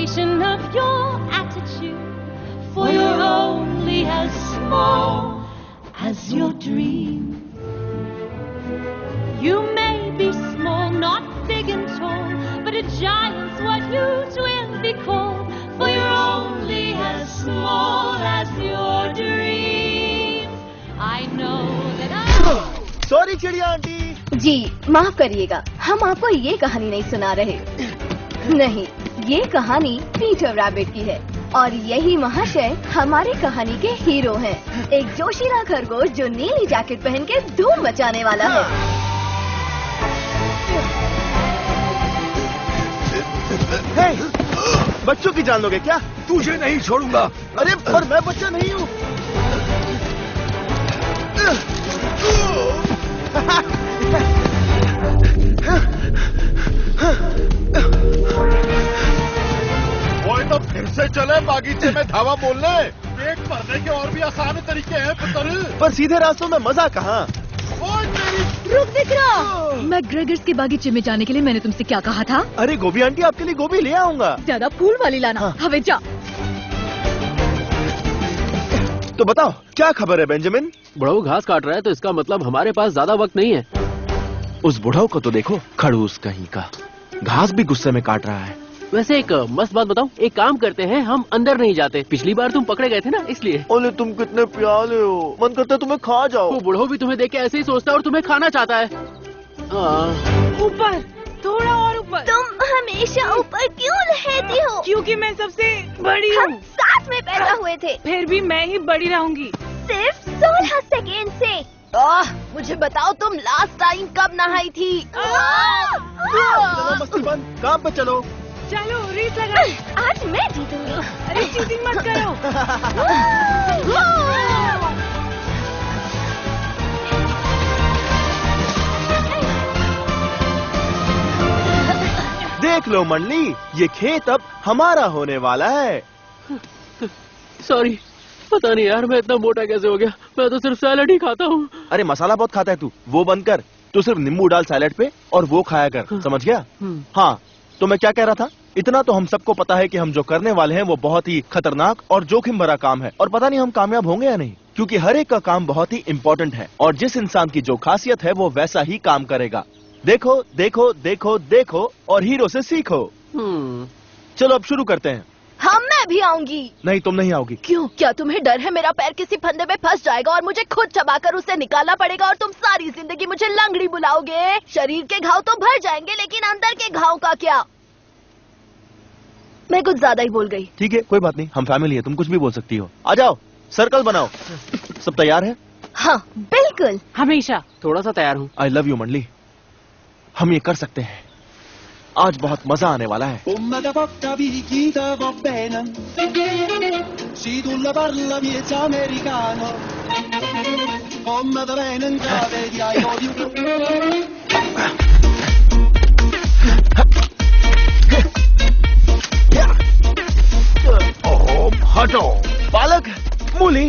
reputation of your attitude, for you're only as small as your dream. You may be small, not big and tall, but a giant's what you will be called, for you're only as small as your dream. I know that sorry चिड़िया aunty. जी माफ करिएगा, हम आपको ये कहानी नहीं सुना रहे। नहीं, ये कहानी पीटर रैबिट की है और यही महाशय हमारी कहानी के हीरो हैं। एक जोशीला खरगोश जो नीली जैकेट पहन के धूम मचाने वाला है। हे, बच्चों की जान लोगे क्या? तुझे नहीं छोड़ूंगा। अरे पर मैं बच्चा नहीं हूँ। वो तो फिर से चले बागीचे में धावा बोलने। पेट भरने के और भी आसान तरीके हैं पुत्र। पर सीधे रास्तों में मजा कहाँ? रुक दिखरा, मैं ग्रेगर्स के बागीचे में जाने के लिए मैंने तुमसे क्या कहा था? अरे गोभी आंटी, आपके लिए गोभी ले आऊंगा। ज्यादा फूल वाली लाना। हाँ। हवे जा। तो बताओ क्या खबर है बेंजामिन? बुढ़ऊ घास काट रहा है तो इसका मतलब हमारे पास ज्यादा वक्त नहीं है। उस बुढ़ऊ को तो देखो, खड़ूस कहीं का, घास भी गुस्से में काट रहा है। वैसे एक मस्त बात बताऊं, एक काम करते हैं, हम अंदर नहीं जाते। पिछली बार तुम पकड़े गए थे ना, इसलिए। ओले तुम कितने प्याले हो, मन करता है तुम्हें खा जाओ। वो बुढ़ऊ भी तुम्हें देख के ऐसे ही सोचता है और तुम्हें खाना चाहता है। ऊपर, थोड़ा और ऊपर। तुम हमेशा ऊपर क्यों रहती हो? क्योंकि मैं सबसे बड़ी हम हूँ। साथ में पैदा हुए थे। फिर भी मैं ही बड़ी रहूंगी। सिर्फ 16 सेकेंड से। मुझे बताओ तुम लास्ट टाइम कब नहाई थी? चलो मस्ती बंद, काम पे चलो। चलो रेस लगा। आज मैं जीतूंगी। अरे चीटिंग मत करो। देख लो मंडली, ये खेत अब हमारा होने वाला है। सॉरी, पता नहीं यार मैं इतना मोटा कैसे हो गया। मैं तो सिर्फ सैलेड ही खाता हूँ। अरे मसाला बहुत खाता है तू, वो बंद कर। तू सिर्फ नींबू डाल सैलेड पे और वो खाया कर, समझ गया? हाँ, तो मैं क्या कह रहा था, इतना तो हम सबको पता है कि हम जो करने वाले हैं वो बहुत ही खतरनाक और जोखिम भरा काम है, और पता नहीं हम कामयाब होंगे या नहीं, क्योंकि हर एक का काम बहुत ही इम्पोर्टेंट है और जिस इंसान की जो खासियत है वो वैसा ही काम करेगा। देखो देखो देखो देखो और हीरो से सीखो। चलो अब शुरू करते हैं। हाँ, मैं भी आऊंगी। नहीं, तुम नहीं आओगी। क्यों? क्या तुम्हें डर है मेरा पैर किसी फंदे में फंस जाएगा और मुझे खुद चबाकर उसे निकालना पड़ेगा और तुम सारी जिंदगी मुझे लंगड़ी बुलाओगे? शरीर के घाव तो भर जाएंगे, लेकिन अंदर के घाव का क्या? मैं कुछ ज्यादा ही बोल गई। ठीक है, कोई बात नहीं, हम फैमिली है, तुम कुछ भी बोल सकती हो। आ जाओ, सर्कल बनाओ। सब तैयार है? हाँ बिल्कुल। हमेशा। थोड़ा सा तैयार हूँ। आई लव यू मंडली, हम ये कर सकते हैं। आज बहुत मजा आने वाला है। Pomma porta picchita va bene, si tu la parla miezza americano, pomma da bene in cave di ai odio. हटो। पालक, मूली,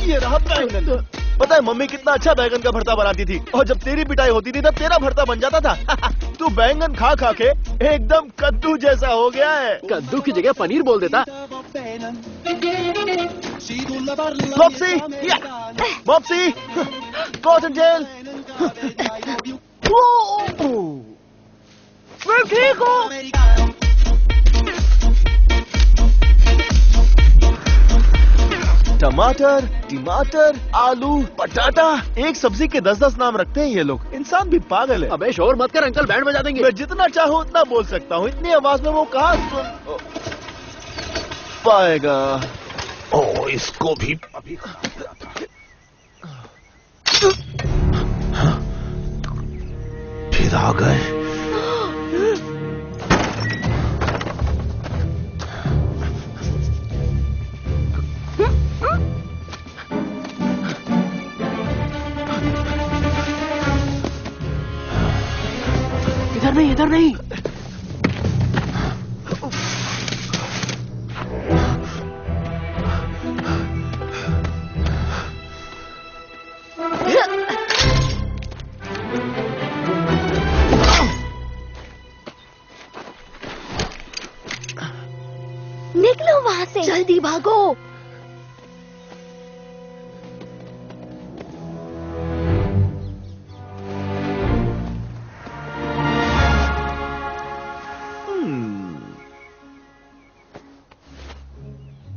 ये रहा बैंगन। पता है मम्मी कितना अच्छा बैंगन का भरता बनाती थी, और जब तेरी पिटाई होती थी तब तेरा भरता बन जाता था। तू बैंगन खा खा के एकदम कद्दू जैसा हो गया है। कद्दू की जगह पनीर बोल देता। मॉप्सी, मॉप्सी, कॉटन जेल। मैं ठीक हूँ। टमाटर, टमाटर, आलू, पटाटा, एक सब्जी के 10-10 नाम रखते हैं ये लोग। इंसान भी पागल है। अबे शोर मत कर अंकल, बैंड बजा देंगे। मैं जितना चाहूँ उतना बोल सकता हूँ, इतनी आवाज में वो कहाँ सुन पाएगा। ओ, इसको भी अभी फिर आ गए। इधर नहीं, इधर नहीं। यहाँ से। जल्दी भागो।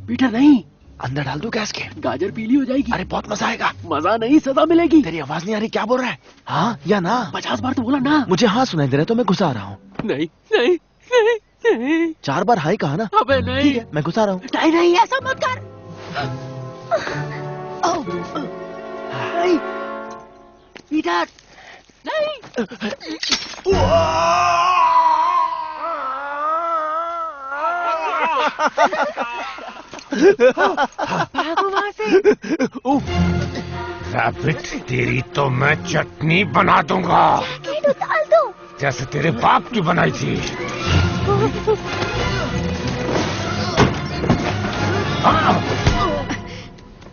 पीटर नहीं, अंदर डाल दो गैस के। गाजर पीली हो जाएगी। अरे बहुत मजा आएगा। मजा नहीं, सजा मिलेगी। तेरी आवाज नहीं आ रही, क्या बोल रहा है? हाँ या ना? 50 बार तो बोला ना। मुझे हाँ सुनाई दे रहा है तो मैं घुसा रहा हूँ। नहीं नहीं नहीं नहीं। 4 बार हाई कहा ना? अबे नहीं। ठीक है, मैं घुसा रहा हूँ। नहीं नहीं, ऐसा मत कर। नहीं पीटर, नहीं। भागो वहाँ से। रैबिट, तेरी तो मैं चटनी बना दूंगा, डाल दो। जैसे तेरे बाप की बनाई थी।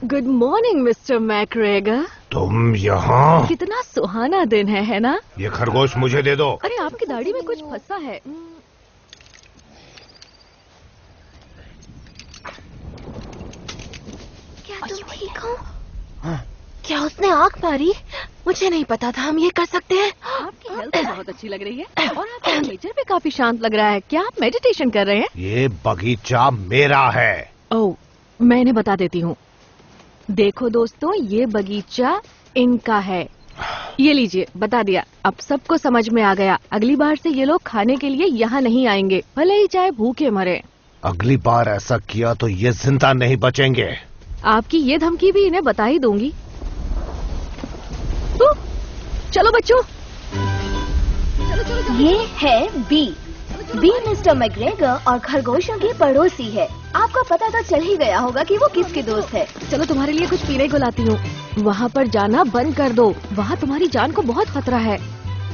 Good morning mister McGregor. तुम यहाँ? कितना सुहाना दिन है ना? ये खरगोश मुझे दे दो। अरे आपकी दाढ़ी में कुछ फंसा है। क्या तुम ठीक हो? क्या उसने आँख मारी? मुझे नहीं पता था हम ये कर सकते हैं। आपकी हेल्थ बहुत अच्छी लग रही है और आपका नेचर भी काफी शांत लग रहा है। क्या आप मेडिटेशन कर रहे हैं? ये बगीचा मेरा है। ओह, मैं इन्हें बता देती हूँ। देखो दोस्तों, ये बगीचा इनका है। ये लीजिए, बता दिया। अब सबको समझ में आ गया। अगली बार से ये लोग खाने के लिए यहाँ नहीं आएंगे, भले ही चाहे भूखे मरे। अगली बार ऐसा किया तो ये जिंदा नहीं बचेंगे। आपकी ये धमकी भी इन्हें बता ही दूंगी। चलो बच्चों, चलो चलो चलो। ये है बी। बी मिस्टर मैकग्रेगर और खरगोशों की पड़ोसी है। आपको पता तो चल ही गया होगा कि वो किसके दोस्त है। चलो तुम्हारे लिए कुछ पीने को लाती हूँ। वहाँ पर जाना बंद कर दो, वहाँ तुम्हारी जान को बहुत खतरा है।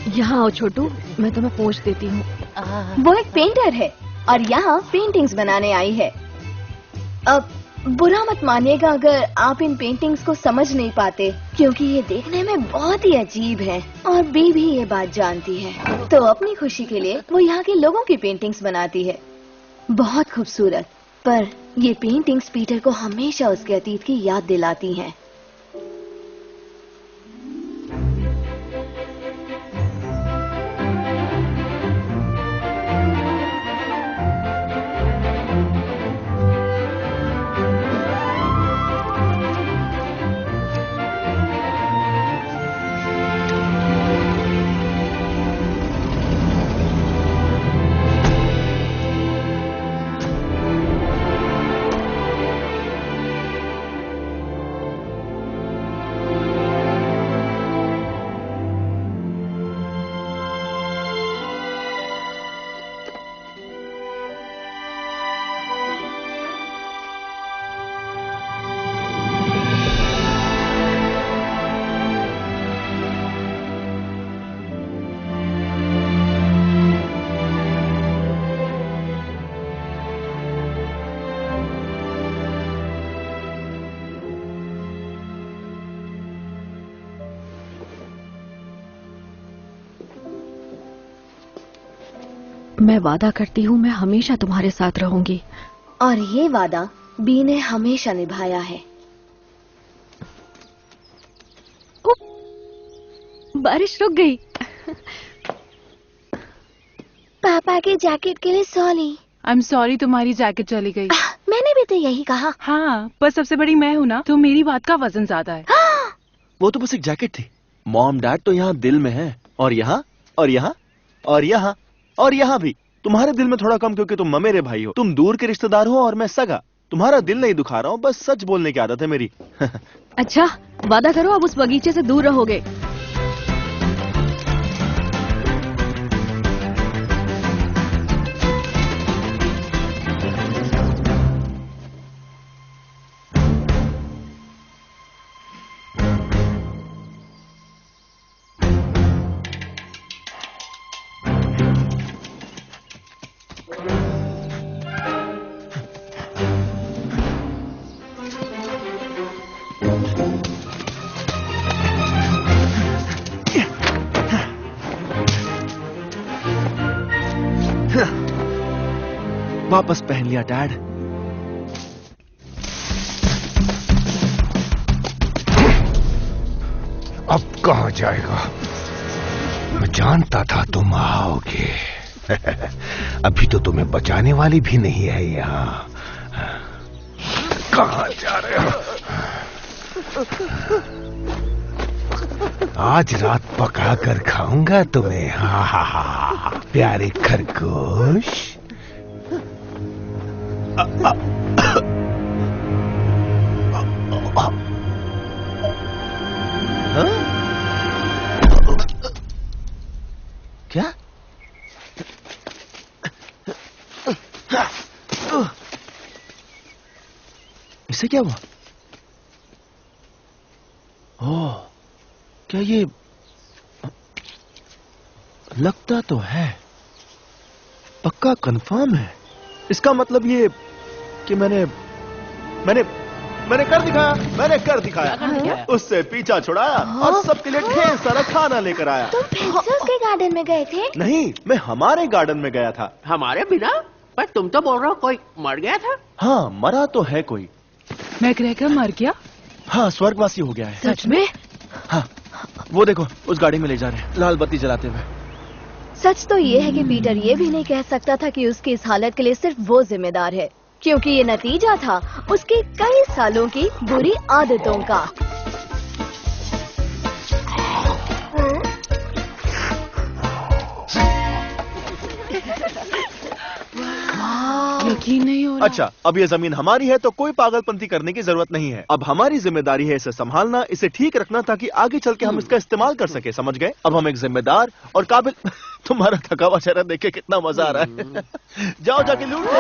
यहाँ आओ छोटू, मैं तुम्हें पहुँच देती हूँ। वो एक पेंटर है और यहाँ पेंटिंग्स बनाने आई है। अब बुरा मत मानिएगा अगर आप इन पेंटिंग्स को समझ नहीं पाते, क्योंकि ये देखने में बहुत ही अजीब है और बी भी ये बात जानती है। तो अपनी खुशी के लिए वो यहाँ के लोगों की पेंटिंग्स बनाती है। बहुत खूबसूरत, पर ये पेंटिंग्स पीटर को हमेशा उसके अतीत की याद दिलाती हैं। मैं वादा करती हूँ मैं हमेशा तुम्हारे साथ रहूंगी। और ये वादा बी ने हमेशा निभाया है। बारिश रुक गई। पापा के जैकेट के लिए सॉरी। आई एम सॉरी, तुम्हारी जैकेट चली गई। मैंने भी तो यही कहा। हाँ, पर सबसे बड़ी मैं हूँ ना, तो मेरी बात का वजन ज्यादा है। वो तो बस एक जैकेट थी। मॉम डैड तो यहाँ दिल में है, और यहाँ और यहाँ और यहाँ और यहाँ भी। तुम्हारे दिल में थोड़ा कम, क्योंकि तुम ममेरे भाई हो। तुम दूर के रिश्तेदार हो और मैं सगा। तुम्हारा दिल नहीं दुखा रहा हूँ, बस सच बोलने की आदत है मेरी। अच्छा, वादा करो अब उस बगीचे से दूर रहोगे। वापस पहन लिया डैड। कहाँ जाएगा? मैं जानता था तुम आओगे। अभी तो तुम्हें बचाने वाली भी नहीं है यहाँ। कहाँ जा रहे हो? आज रात पका कर खाऊंगा तुम्हें। हा हा हा, प्यारे खरगोश। क्या? इसे क्या हुआ? ओह, क्या ये लगता तो है, पक्का कंफर्म है। इसका मतलब ये कि मैंने कर दिखाया। मैंने कर दिखाया। उससे पीछा छुड़ाया और सबके लिए ढेर सारा खाना लेकर आया। तुम फिर से उसके गार्डन में गए थे? नहीं, मैं हमारे गार्डन में गया था। हमारे बिना? पर तुम तो बोल रहे हो कोई मर गया था। हाँ, मरा तो है कोई। मैग्रेगर मर गया? हाँ, स्वर्गवासी हो गया है। सच में? हाँ, वो देखो उस गाड़ी में ले जा रहे हैं, लाल बत्ती जलाते हुए। सच तो ये है कि पीटर ये भी नहीं कह सकता था कि उसकी इस हालत के लिए सिर्फ वो जिम्मेदार है, क्योंकि ये नतीजा था उसके कई सालों की बुरी आदतों का। यकीन नहीं हो रहा। अच्छा, अब ये जमीन हमारी है तो कोई पागलपंती करने की जरूरत नहीं है। अब हमारी जिम्मेदारी है इसे संभालना, इसे ठीक रखना, ताकि आगे चल के हम इसका इस्तेमाल कर सके। समझ गए? अब हम एक जिम्मेदार और काबिल तुम्हारा थका हुआ चेहरा देख के कितना मजा आ रहा है। जाओ जाके लूट लो।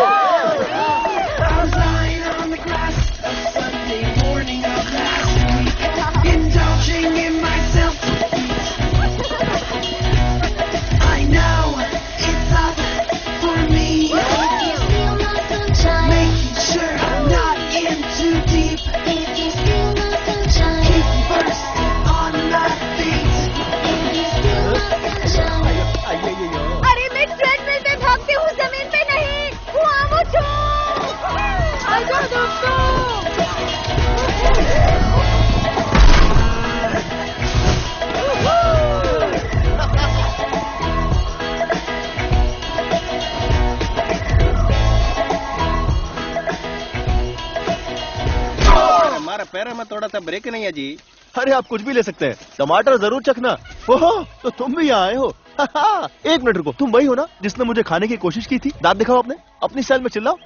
अरे मैं ट्रेडमिल पे भागती हूँ, जमीन पे नहीं। वो छो। आजा दोस्तों। हमारा पैर में थोड़ा सा ब्रेक नहीं है जी। अरे आप कुछ भी ले सकते हैं, टमाटर जरूर चखना। ओहो, तो तुम भी यहाँ आए हो। एक मिनट रुको, तुम वही हो ना जिसने मुझे खाने की कोशिश की थी? दांत दिखाओ अपने, अपनी सेल में चिल्लाओ।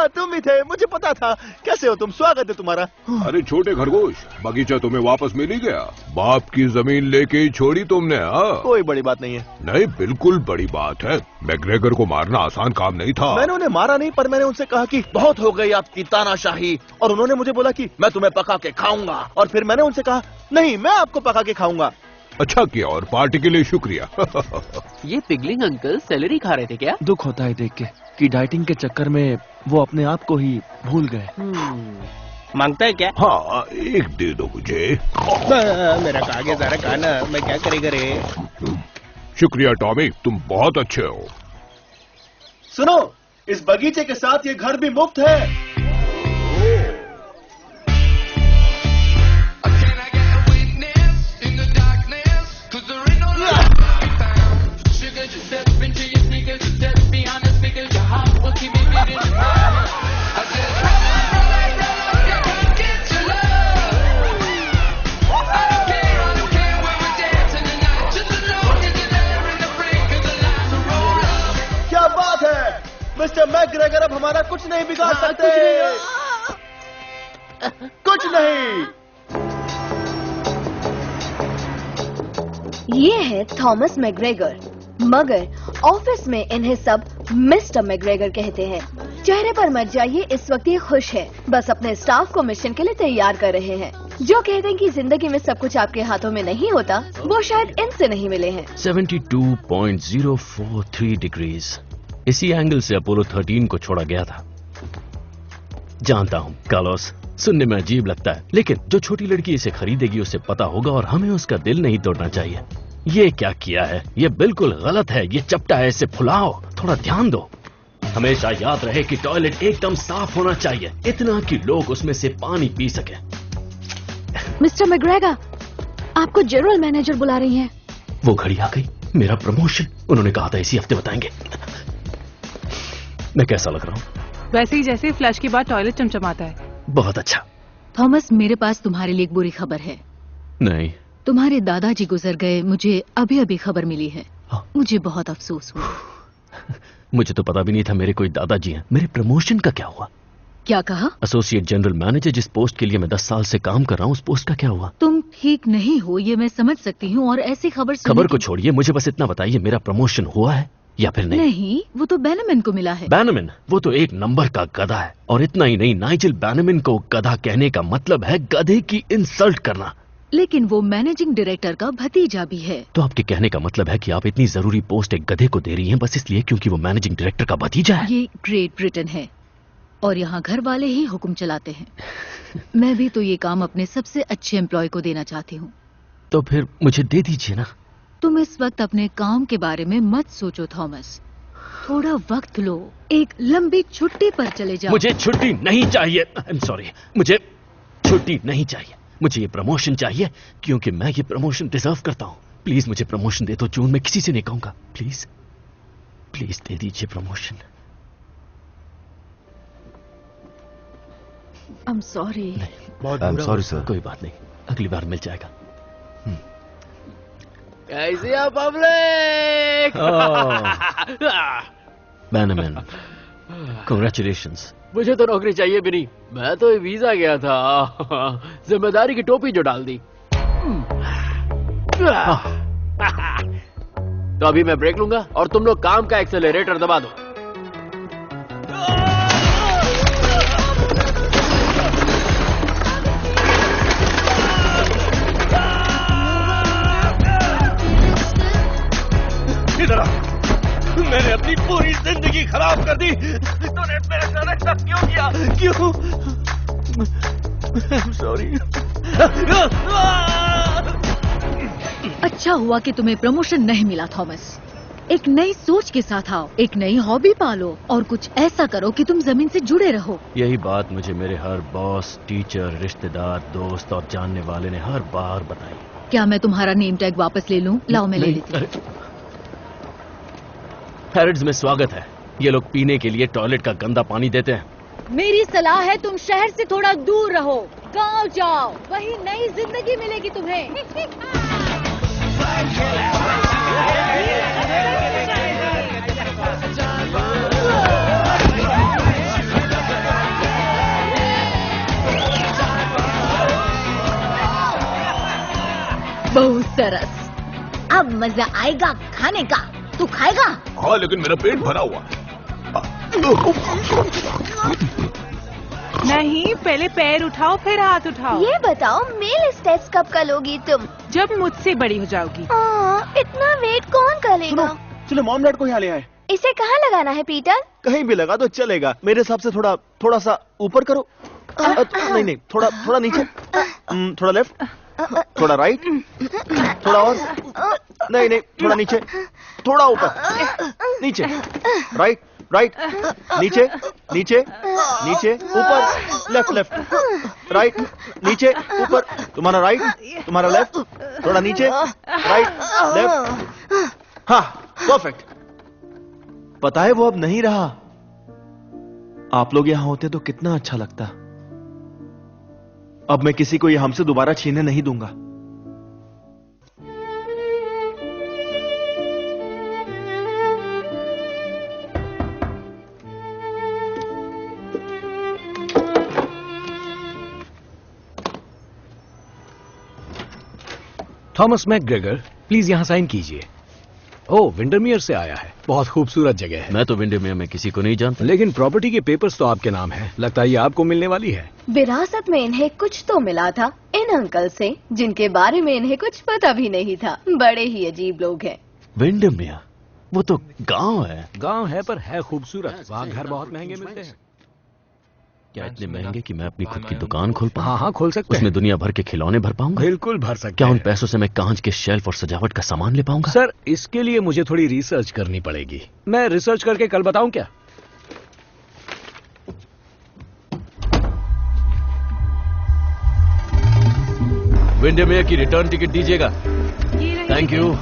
तुम ही थे, मुझे पता था। कैसे हो तुम? स्वागत है तुम्हारा। अरे छोटे खरगोश, बगीचा तुम्हें वापस मिल ही गया। बाप की जमीन लेके ही छोड़ी तुमने। हाँ, कोई बड़ी बात नहीं है। नहीं, बिल्कुल बड़ी बात है। मैग्रेगर को मारना आसान काम नहीं था। मैंने उन्हें मारा नहीं, पर मैंने उनसे कहा कि बहुत हो गई आपकी तानाशाही, और उन्होंने मुझे बोला कि मैं तुम्हें पका के खाऊंगा। और फिर मैंने उनसे कहा नहीं, मैं आपको पका के खाऊंगा। अच्छा किया, और पार्टी के लिए शुक्रिया। ये पिगलिंग अंकल सैलरी खा रहे थे क्या? दुख होता है देख के कि डाइटिंग के चक्कर में वो अपने आप को ही भूल गए। मांगता है क्या? हाँ, एक दे दो मुझे। मेरा कागे सारा खाना, मैं क्या करेगा रे? शुक्रिया टॉमी, तुम बहुत अच्छे हो। सुनो, इस बगीचे के साथ ये घर भी मुफ्त है। क्या बात है मिस्टर मैग्रेगर, अब हमारा कुछ नहीं बिगाड़ सकते। कुछ नहीं। ये है थॉमस मैग्रेगर, मगर ऑफिस में इन्हें सब मिस्टर मैग्रेगर कहते हैं। चेहरे पर मत जाइए, इस वक्त ये खुश है, बस अपने स्टाफ को मिशन के लिए तैयार कर रहे हैं। जो कहते हैं कि जिंदगी में सब कुछ आपके हाथों में नहीं होता, वो शायद इनसे नहीं मिले हैं। 72.043 डिग्रीज, इसी एंगल से अपोलो 13 को छोड़ा गया था। जानता हूँ कार्लोस, सुनने में अजीब लगता है, लेकिन जो छोटी लड़की इसे खरीदेगी उसे पता होगा और हमें उसका दिल नहीं तोड़ना चाहिए। ये क्या किया है? ये बिल्कुल गलत है, ये चपटा है, इसे फुलाओ, थोड़ा ध्यान दो। हमेशा याद रहे कि टॉयलेट एकदम साफ होना चाहिए, इतना कि लोग उसमें से पानी पी सके। मिस्टर मैग्रेगर, आपको जनरल मैनेजर बुला रही हैं। वो घड़ी आ गई, मेरा प्रमोशन। उन्होंने कहा था इसी हफ्ते बताएंगे। मैं कैसा लग रहा हूँ? वैसे ही जैसे फ्लश के बाद टॉयलेट चमचमाता है। बहुत अच्छा। थॉमस, मेरे पास तुम्हारे लिए एक बुरी खबर है। नहीं। तुम्हारे दादाजी गुजर गए, मुझे अभी अभी खबर मिली है। मुझे बहुत अफसोस हुआ। मुझे तो पता भी नहीं था मेरे कोई दादाजी हैं। मेरे प्रमोशन का क्या हुआ? क्या कहा? एसोसिएट जनरल मैनेजर, जिस पोस्ट के लिए मैं 10 साल से काम कर रहा हूँ, उस पोस्ट का क्या हुआ? तुम ठीक नहीं हो ये मैं समझ सकती हूँ, और ऐसी खबर को छोड़िए, मुझे बस इतना बताइए, मेरा प्रमोशन हुआ है या फिर नहीं? नहीं, वो तो बैनमैन को मिला है। बैनमैन? वो तो एक नंबर का गधा है। और इतना ही नहीं, नाइजेल बैनमैन को गधा कहने का मतलब है गधे की इंसल्ट करना। लेकिन वो मैनेजिंग डायरेक्टर का भतीजा भी है। तो आपके कहने का मतलब है कि आप इतनी जरूरी पोस्ट एक गधे को दे रही हैं बस इसलिए क्योंकि वो मैनेजिंग डायरेक्टर का भतीजा है? ये ग्रेट ब्रिटेन है और यहाँ घर वाले ही हुक्म चलाते हैं। मैं भी तो ये काम अपने सबसे अच्छे एम्प्लॉय को देना चाहती हूँ। तो फिर मुझे दे दीजिए ना। तुम इस वक्त अपने काम के बारे में मत सोचो थॉमस, थोड़ा वक्त लो, एक लंबी छुट्टी पर चले जाओ। मुझे छुट्टी नहीं चाहिए। आई एम सॉरी, मुझे छुट्टी नहीं चाहिए। मुझे ये प्रमोशन चाहिए क्योंकि मैं ये प्रमोशन डिजर्व करता हूँ। प्लीज मुझे प्रमोशन दे दो जून, मैं किसी से नहीं कहूंगा। प्लीज प्लीज दे दीजिए promotion. I am sorry. I am sorry sir. कोई बात नहीं, अगली बार मिल जाएगा। कैसे आप पब्लिक? बैनमैन, कांग्रेचुलेशंस। मुझे तो नौकरी चाहिए भी नहीं, मैं तो वीजा गया था। जिम्मेदारी की टोपी जो डाल दी। तो अभी मैं ब्रेक लूंगा और तुम लोग काम का एक्सेलरेटर दबा दो। इधर आ। मैंने अपनी पूरी जिंदगी खराब कर दी। तूने मेरे साथ सब क्यों किया? क्यों? सॉरी। अच्छा हुआ कि तुम्हें प्रमोशन नहीं मिला थॉमस। एक नई सोच के साथ आओ, एक नई हॉबी पालो और कुछ ऐसा करो कि तुम जमीन से जुड़े रहो। यही बात मुझे मेरे हर बॉस, टीचर, रिश्तेदार, दोस्त और जानने वाले ने हर बार बताई। क्या मैं तुम्हारा नेम टैग वापस ले लूं? लाओ मैं ले लेती हूँ। हैरिड्स में स्वागत है। ये लोग पीने के लिए टॉयलेट का गंदा पानी देते हैं। मेरी सलाह है तुम शहर से थोड़ा दूर रहो, गांव जाओ, वही नई जिंदगी मिलेगी तुम्हें। बहुत सरस, अब मजा आएगा खाने का। तू खाएगा? हाँ, लेकिन मेरा पेट भरा हुआ। नहीं, पहले पैर उठाओ फिर हाथ उठाओ। ये बताओ मेल टेस्ट कब करोगी तुम? जब मुझसे बड़ी हो जाओगी। इतना वेट कौन करेगा? चलो मॉम डैड को यहाँ ले आए। इसे कहाँ लगाना है पीटर? कहीं भी लगा तो चलेगा। मेरे हिसाब से थोड़ा सा ऊपर करो। नहीं, थोड़ा नीचे, थोड़ा लेफ्ट, थोड़ा राइट, थोड़ा और, नहीं, थोड़ा नीचे, थोड़ा ऊपर, नीचे, राइट, नीचे, ऊपर, लेफ्ट, राइट, नीचे, ऊपर, तुम्हारा राइट, तुम्हारा लेफ्ट, थोड़ा नीचे, राइट, लेफ्ट। हाँ, परफेक्ट। पता है वो अब नहीं रहा। आप लोग यहां होते तो कितना अच्छा लगता। अब मैं किसी को ये हमसे दोबारा छीनने नहीं दूंगा। थॉमस मैकग्रेगर, प्लीज यहाँ साइन कीजिए। ओह, विंडरमेयर से आया है। बहुत खूबसूरत जगह है। मैं तो विंडरमेयर में किसी को नहीं जानता। लेकिन प्रॉपर्टी के पेपर्स तो आपके नाम है। लगता है ये आपको मिलने वाली है। विरासत में इन्हें कुछ तो मिला था इन अंकल से, जिनके बारे में इन्हें कुछ पता भी नहीं था। बड़े ही अजीब लोग हैं। विंडरमेयर, वो तो गांव है। गांव है पर है खूबसूरत। वहाँ घर बहुत महंगे मिलते हैं। क्या इतने महंगे कि मैं अपनी खुद की दुकान खोल पाऊं? हाँ, खोल सकते हैं। उसमें दुनिया भर के खिलौने भर पाऊंगा? बिल्कुल भर सकते हैं। क्या उन पैसों से मैं कांच के शेल्फ और सजावट का सामान ले पाऊंगा? सर, इसके लिए मुझे थोड़ी रिसर्च करनी पड़ेगी। मैं रिसर्च करके कल बताऊं क्या? विंडमेयर की रिटर्न टिकट दीजिएगा। Thank you.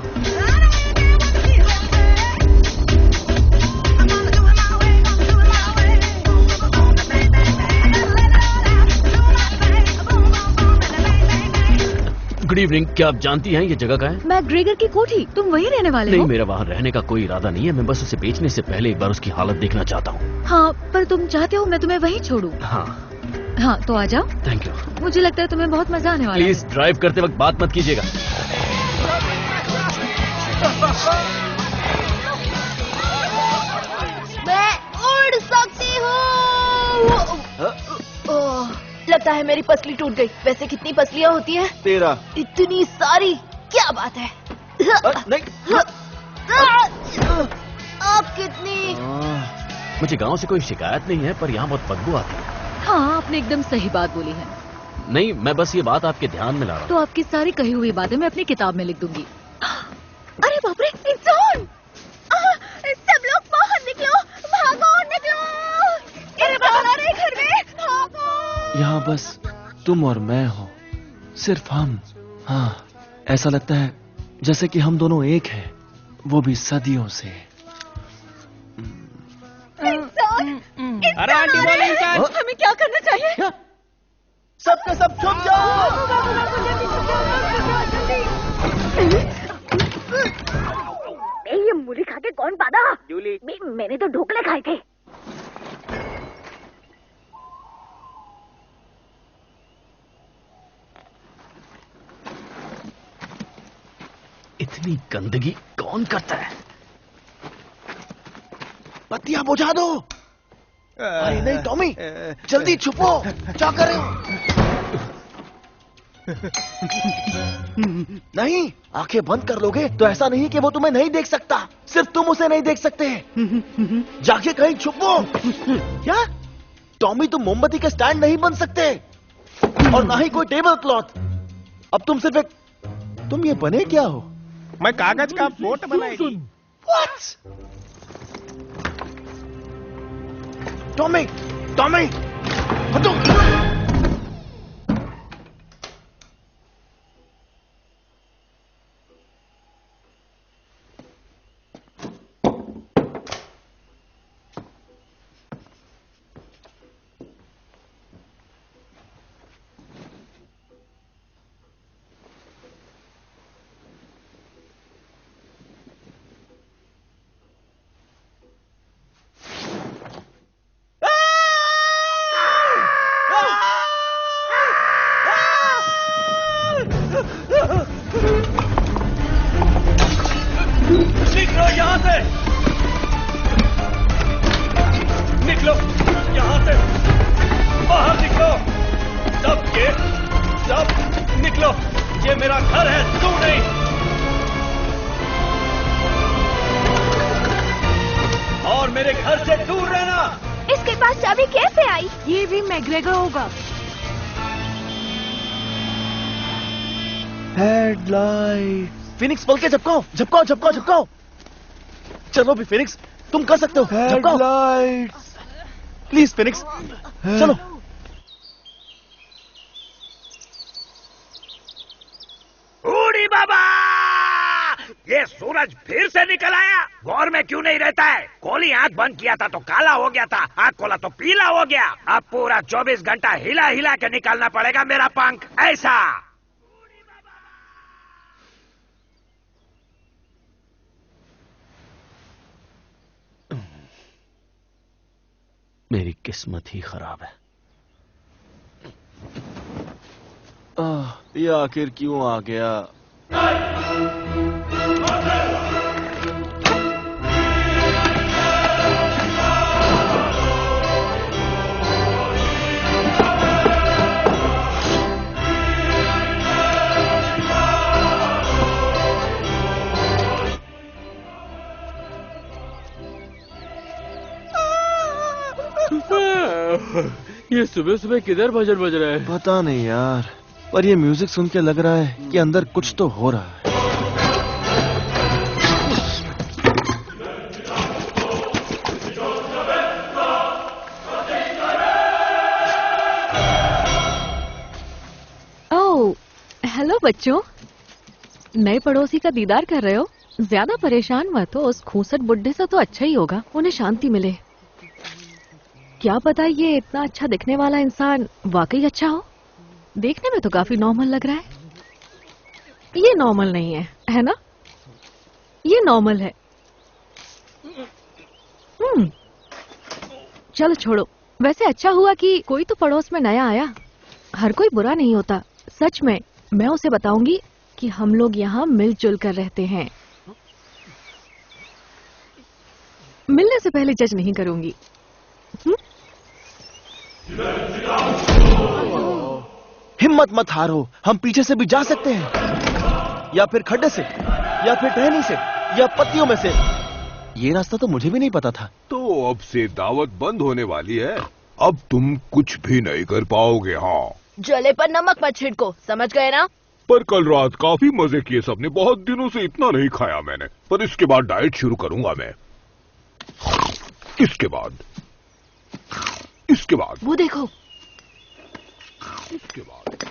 Good evening. क्या आप जानती हैं ये जगह कहाँ है? मैकग्रेगर की कोठी। तुम वहीं रहने वाले हो? नहीं, मेरा वहाँ रहने का कोई इरादा नहीं है। मैं बस उसे बेचने से पहले एक बार उसकी हालत देखना चाहता हूँ। हाँ, पर तुम चाहते हो मैं तुम्हें वहीं छोड़ूं? हाँ, तो आ जाओ। Thank you. मुझे लगता है तुम्हें बहुत मजा आने वाला है। प्लीज ड्राइव करते वक्त बात मत कीजिएगा। मैं उड़ सकती हूँ। लगता है मेरी पसली टूट गई। वैसे कितनी पसलियाँ होती हैं? 13। इतनी सारी, क्या बात है। नहीं। अब कितनी? मुझे गांव से कोई शिकायत नहीं है, पर यहाँ बहुत बदबू आती है। हाँ, आपने एकदम सही बात बोली है। नहीं, मैं बस ये बात आपके ध्यान में ला रहा हूँ। तो आपकी सारी कही हुई बातें मैं अपनी किताब में लिख दूंगी। अरे बाप रे, इंसान! सब लोग बाहर निकलो, भागो, निकलो! अरे घर में भागो! यहाँ बस तुम और मैं हो, सिर्फ हम। हाँ, ऐसा लगता है जैसे कि हम दोनों एक हैं, वो भी सदियों से। अरे आंटी बोले इंसान। हमें क्या करना चाहिए? सबके सब छुप जाओ। ये मूली खा के कौन पादा? जूली। मैंने तो ढोकले खाए थे। इतनी गंदगी कौन करता है? बत्तियां बुझा दो। अरे नहीं टॉमी, जल्दी छुपो। क्या कर रहे हो? नहीं, आंखें बंद कर लोगे तो ऐसा नहीं कि वो तुम्हें नहीं देख सकता। सिर्फ तुम उसे नहीं देख सकते। जाके कहीं छुपो। क्या टॉमी, तुम मोमबत्ती के स्टैंड नहीं बन सकते, और ना ही कोई टेबल क्लॉथ। अब तुम सिर्फ एक, तुम ये बने क्या हो? मैं कागज का बोट बनाएगी। What? टॉमी, टॉमी, हटो। निकलो यहाँ से, निकलो यहाँ से, बाहर निकलो। सब निकलो। ये मेरा घर है, तू नहीं। और मेरे घर से दूर रहना। इसके पास चाबी कैसे आई? ये भी मैकग्रेगर होगा। हेडलाइट। फिनिक्स बोल के झपकाओ, झपकाओ, झपकाओ, झपकाओ। चलो भी फिनिक्स, तुम कर सकते हो। हेडलाइट। प्लीज फिनिक्स, चलो। बूढ़ी बाबा, ये सूरज फिर से निकल आया। गौर में क्यों नहीं रहता है? कोहली आंख बंद किया था तो काला हो गया था, आंख खोला तो पीला हो गया। अब पूरा 24 घंटा हिला हिला के निकालना पड़ेगा मेरा पंख। ऐसा मेरी किस्मत ही खराब है। ये आखिर क्यों आ गया? ये सुबह सुबह किधर भजन बज रहा है? पता नहीं यार, पर ये म्यूजिक सुन के लग रहा है कि अंदर कुछ तो हो रहा है। ओह, हेलो बच्चों, नए पड़ोसी का दीदार कर रहे हो? ज्यादा परेशान मत हो, उस खूंसट बुड्ढे से तो अच्छा ही होगा, उन्हें शांति मिले। क्या पता ये इतना अच्छा दिखने वाला इंसान वाकई अच्छा हो। देखने में तो काफी नॉर्मल लग रहा है। ये नॉर्मल नहीं है ना? ये नॉर्मल है। चलो छोड़ो। वैसे अच्छा हुआ कि कोई तो पड़ोस में नया आया। हर कोई बुरा नहीं होता। सच में मैं उसे बताऊंगी कि हम लोग यहाँ मिलजुल कर रहते हैं। मिलने से पहले जज नहीं करूंगी। हिम्मत मत हारो, हम पीछे से भी जा सकते हैं, या फिर खड्डे से, या फिर टहनी से, या पत्तियों में से। ये रास्ता तो मुझे भी नहीं पता था। तो अब से दावत बंद होने वाली है, अब तुम कुछ भी नहीं कर पाओगे। हाँ, जले पर नमक मत छिड़को, समझ गए ना? पर कल रात काफी मजे किए सबने। बहुत दिनों से इतना नहीं खाया मैंने, पर इसके बाद डाइट शुरू करूंगा मैं। इसके बाद वो देखो। इसके बाद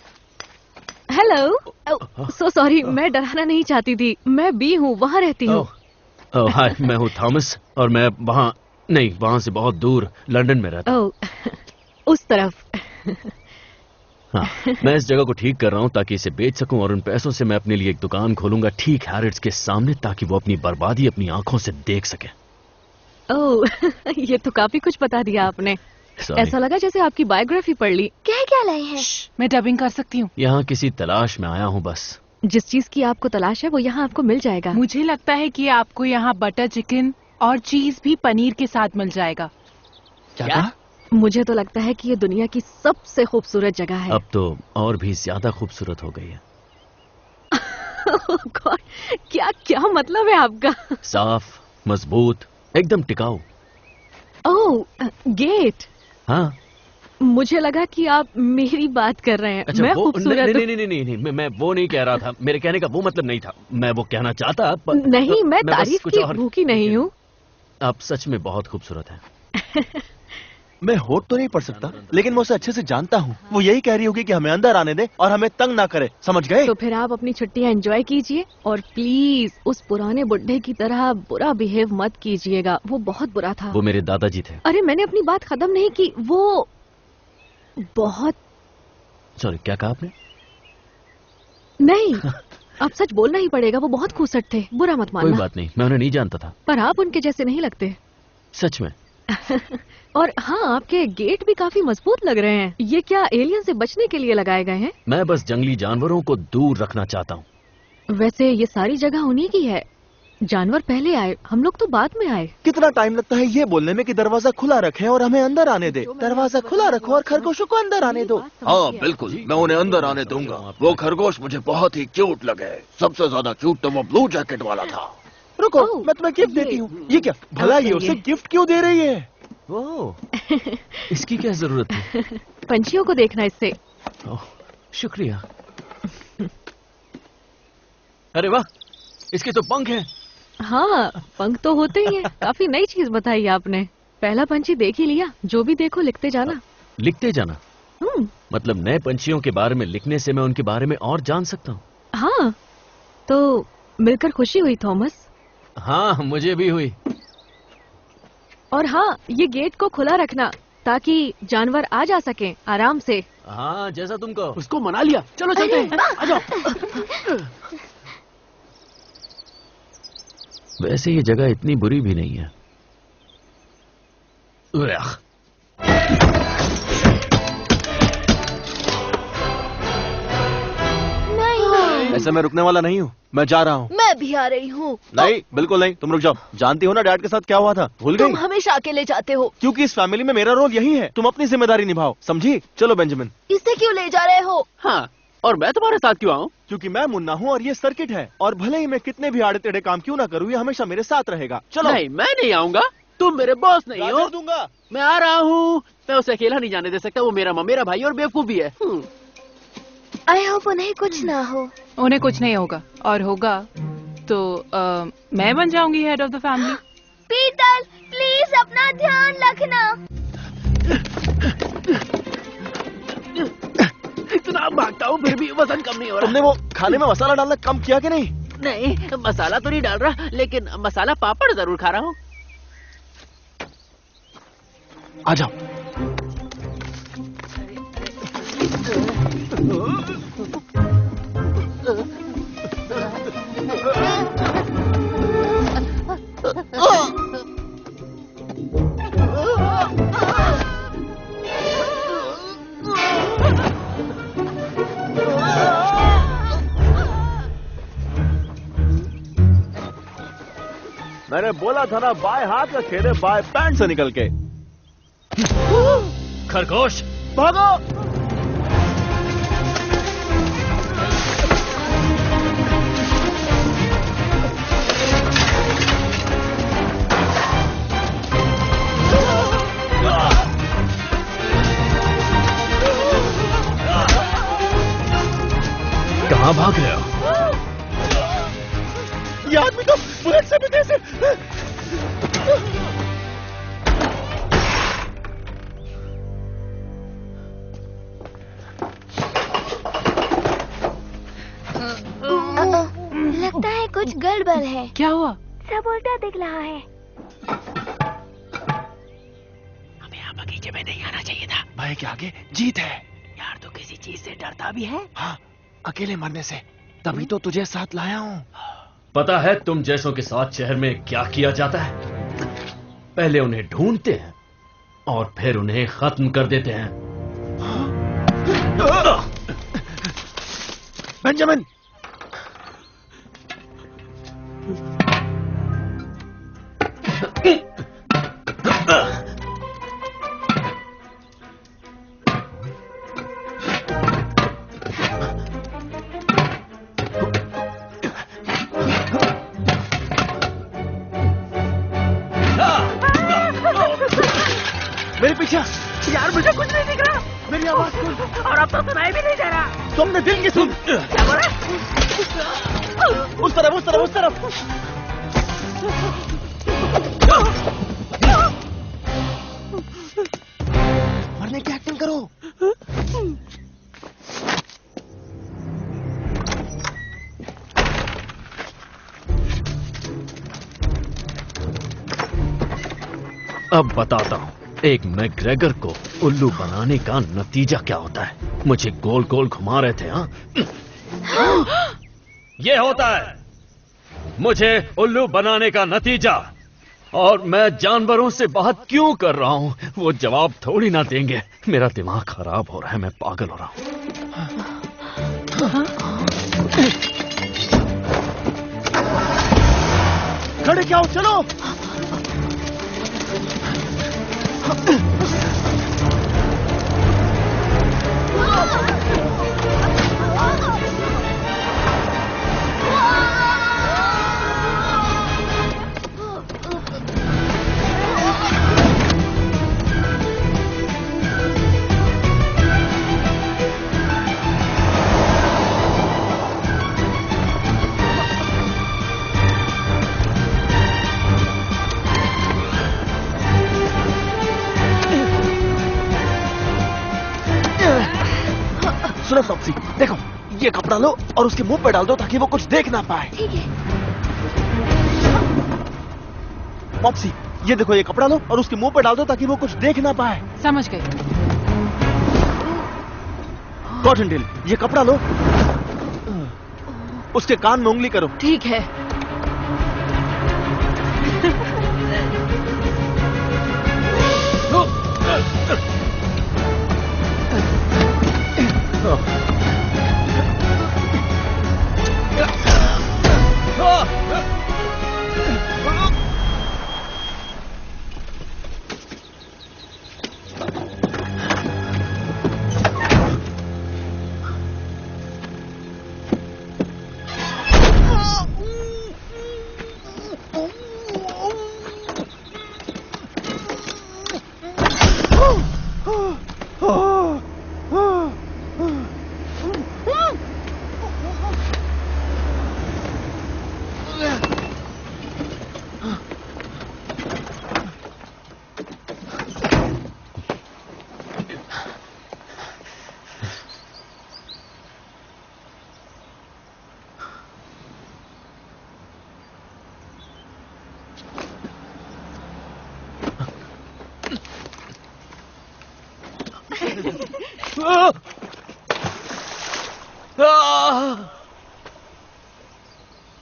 हेलो, सो सॉरी, मैं डराना नहीं चाहती थी। मैं बी हूँ, वहाँ रहती हूँ। हाय, मैं हूँ थॉमस और मैं वहाँ से बहुत दूर लंदन में रहता हूँ। उस तरफ। हाँ, मैं इस जगह को ठीक कर रहा हूँ ताकि इसे बेच सकूं और उन पैसों से मैं अपने लिए एक दुकान खोलूंगा ठीक हैरिट्स के सामने, ताकि वो अपनी बर्बादी अपनी आंखों से देख सके। ओह, ये तो काफी कुछ बता दिया आपने। ऐसा लगा जैसे आपकी बायोग्राफी पढ़ ली। क्या लाए हैं? मैं डबिंग कर सकती हूँ। यहाँ किसी तलाश में आया हूँ बस। जिस चीज की आपको तलाश है वो यहाँ आपको मिल जाएगा। मुझे लगता है कि आपको यहाँ बटर चिकन और चीज भी पनीर के साथ मिल जाएगा। क्या? मुझे तो लगता है कि ये दुनिया की सबसे खूबसूरत जगह है। अब तो और भी ज्यादा खूबसूरत हो गई है। God, क्या मतलब है आपका? साफ, मजबूत, एकदम टिकाऊ। ओह, गेट। हाँ, मुझे लगा कि आप मेरी बात कर रहे हैं। अच्छा, मैं खूबसूरत? नहीं, मैं वो नहीं कह रहा था। मेरे कहने का वो मतलब नहीं था। मैं वो कहना चाहता नहीं, मैं तारीफ की भूखी नहीं हूँ। आप सच में बहुत खूबसूरत हैं। मैं होठ तो नहीं पढ़ सकता, लेकिन मैं उसे अच्छे से जानता हूँ। वो यही कह रही होगी कि हमें अंदर आने दे और हमें तंग ना करे, समझ गए? तो फिर आप अपनी छुट्टियाँ एंजॉय कीजिए और प्लीज उस पुराने बुड्ढे की तरह बुरा बिहेव मत कीजिएगा। वो बहुत बुरा था। वो मेरे दादाजी थे। अरे मैंने अपनी बात खत्म नहीं की। वो बहुत। सॉरी, क्या कहा आपने? नहीं, अब सच बोलना ही पड़ेगा। वो बहुत खूसट थे, बुरा मत मानना। कोई बात नहीं, मैं उन्हें नहीं जानता था। पर आप उनके जैसे नहीं लगते। सच में? और हाँ, आपके गेट भी काफी मजबूत लग रहे हैं। ये क्या एलियन से बचने के लिए लगाए गए हैं? मैं बस जंगली जानवरों को दूर रखना चाहता हूँ। वैसे ये सारी जगह उन्हीं की है। जानवर पहले आए, हम लोग तो बाद में आए। कितना टाइम लगता है ये बोलने में कि दरवाजा खुला रखें और हमें अंदर आने दे। दरवाजा खुला रखो और खरगोशों को अंदर आने दो। हाँ बिल्कुल, मैं उन्हें अंदर आने दूंगा। वो खरगोश मुझे बहुत ही क्यूट लगे। सबसे ज्यादा क्यूट तो वो ब्लू जैकेट वाला था। रुको, मैं तुम्हें गिफ्ट देती हूँ। ये क्या भला, ये उसे गिफ्ट क्यों दे रही है? इसकी क्या जरूरत है? पंछियों को देखना इससे। शुक्रिया। अरे वाह, इसके तो पंख हैं। हाँ, पंख तो होते ही हैं। काफी नई चीज बताई आपने। पहला पंछी देख ही लिया। जो भी देखो लिखते जाना। लिखते जाना? मतलब नए पंछियों के बारे में लिखने से मैं उनके बारे में और जान सकता हूँ। हाँ, तो मिलकर खुशी हुई थॉमस। हाँ, मुझे भी हुई। और हाँ, ये गेट को खुला रखना ताकि जानवर आ जा सकें आराम से। हाँ, जैसा तुम कहो। उसको मना लिया। चलो चलते हैं, आ जाओ। वैसे ये जगह इतनी बुरी भी नहीं है। ऐसे मैं रुकने वाला नहीं हूँ। मैं जा रहा हूँ। मैं भी आ रही हूँ। नहीं, बिल्कुल नहीं। तुम रुक जाओ। जानती हो ना डैड के साथ क्या हुआ था? भूल गई? तुम हमेशा अकेले जाते हो। क्योंकि इस फैमिली में मेरा रोल यही है। तुम अपनी जिम्मेदारी निभाओ, समझी? चलो बेंजामिन। इसे क्यों ले जा रहे हो? हाँ, और मैं तुम्हारे साथ क्यों आऊँ? क्योंकि मैं मुन्ना हूँ और ये सर्किट है, और भले ही मैं कितने भी आड़े टेढ़े काम क्यों ना करूँ, ये हमेशा मेरे साथ रहेगा। चलो। नहीं, मैं नहीं आऊंगा। तुम मेरे बॉस नहीं हो। दूंगा। मैं आ रहा हूँ। मैं उसे अकेला नहीं जाने दे सकता। वो मेरा भाई और बेवकूफ भी है। आई होप उन्हें कुछ ना हो। उन्हें कुछ नहीं होगा, और होगा तो मैं बन जाऊंगी head of the family. Peter, please अपना ध्यान रखना। इतना भागता हूँ फिर भी वजन कम नहीं हो रहा। तुमने वो खाने में मसाला डालना कम किया कि नहीं? नहीं, मसाला तो नहीं डाल रहा, लेकिन मसाला पापड़ जरूर खा रहा हूँ। आ जाओ। मैंने बोला था ना, बाएं हाथ का खेल है बाएं पैंट से निकल के। खरगोश भागो। कहाँ भाग रहे हो? ये आदमी तो बुलेट से भी तेज है। लगता है कुछ गड़बड़ है। क्या हुआ? सब उल्टा दिख रहा है। हमें यहाँ बगीचे में नहीं आना चाहिए था। भाई के आगे जीत है। यार तू किसी चीज से डरता भी है? हाँ, अकेले मरने से। तभी तो तुझे साथ लाया हूँ। पता है तुम जैसों के साथ शहर में क्या किया जाता है? पहले उन्हें ढूंढते हैं और फिर उन्हें खत्म कर देते हैं। बेंजामिन, मेरे पीछे। यार मुझे कुछ नहीं दिख रहा। मेरी आवाज सुन। और अब तो सुनाई भी नहीं दे रहा। तुमने दिल की सुन। क्या बोला? उस तरफ, उस तरफ, उस तरफ। मरने की एक्टिंग करो। अब बताता हूँ एक मैग्रेगर को उल्लू बनाने का नतीजा क्या होता है। मुझे गोल गोल घुमा रहे थे। हाँ, ये होता है मुझे उल्लू बनाने का नतीजा। और मैं जानवरों से बात क्यों कर रहा हूँ वो जवाब थोड़ी ना देंगे। मेरा दिमाग खराब हो रहा है, मैं पागल हो रहा हूँ। खड़े क्या हो, चलो। सुनो सॉप्सी, देखो ये कपड़ा लो और उसके मुंह पे डाल दो ताकि वो कुछ देख ना पाए। ठीक है। पॉप्सी, ये देखो ये कपड़ा लो और उसके मुंह पे डाल दो ताकि वो कुछ देख ना पाए। समझ गई। कॉटनटेल, ये कपड़ा लो, उसके कान में उंगली करो। ठीक है।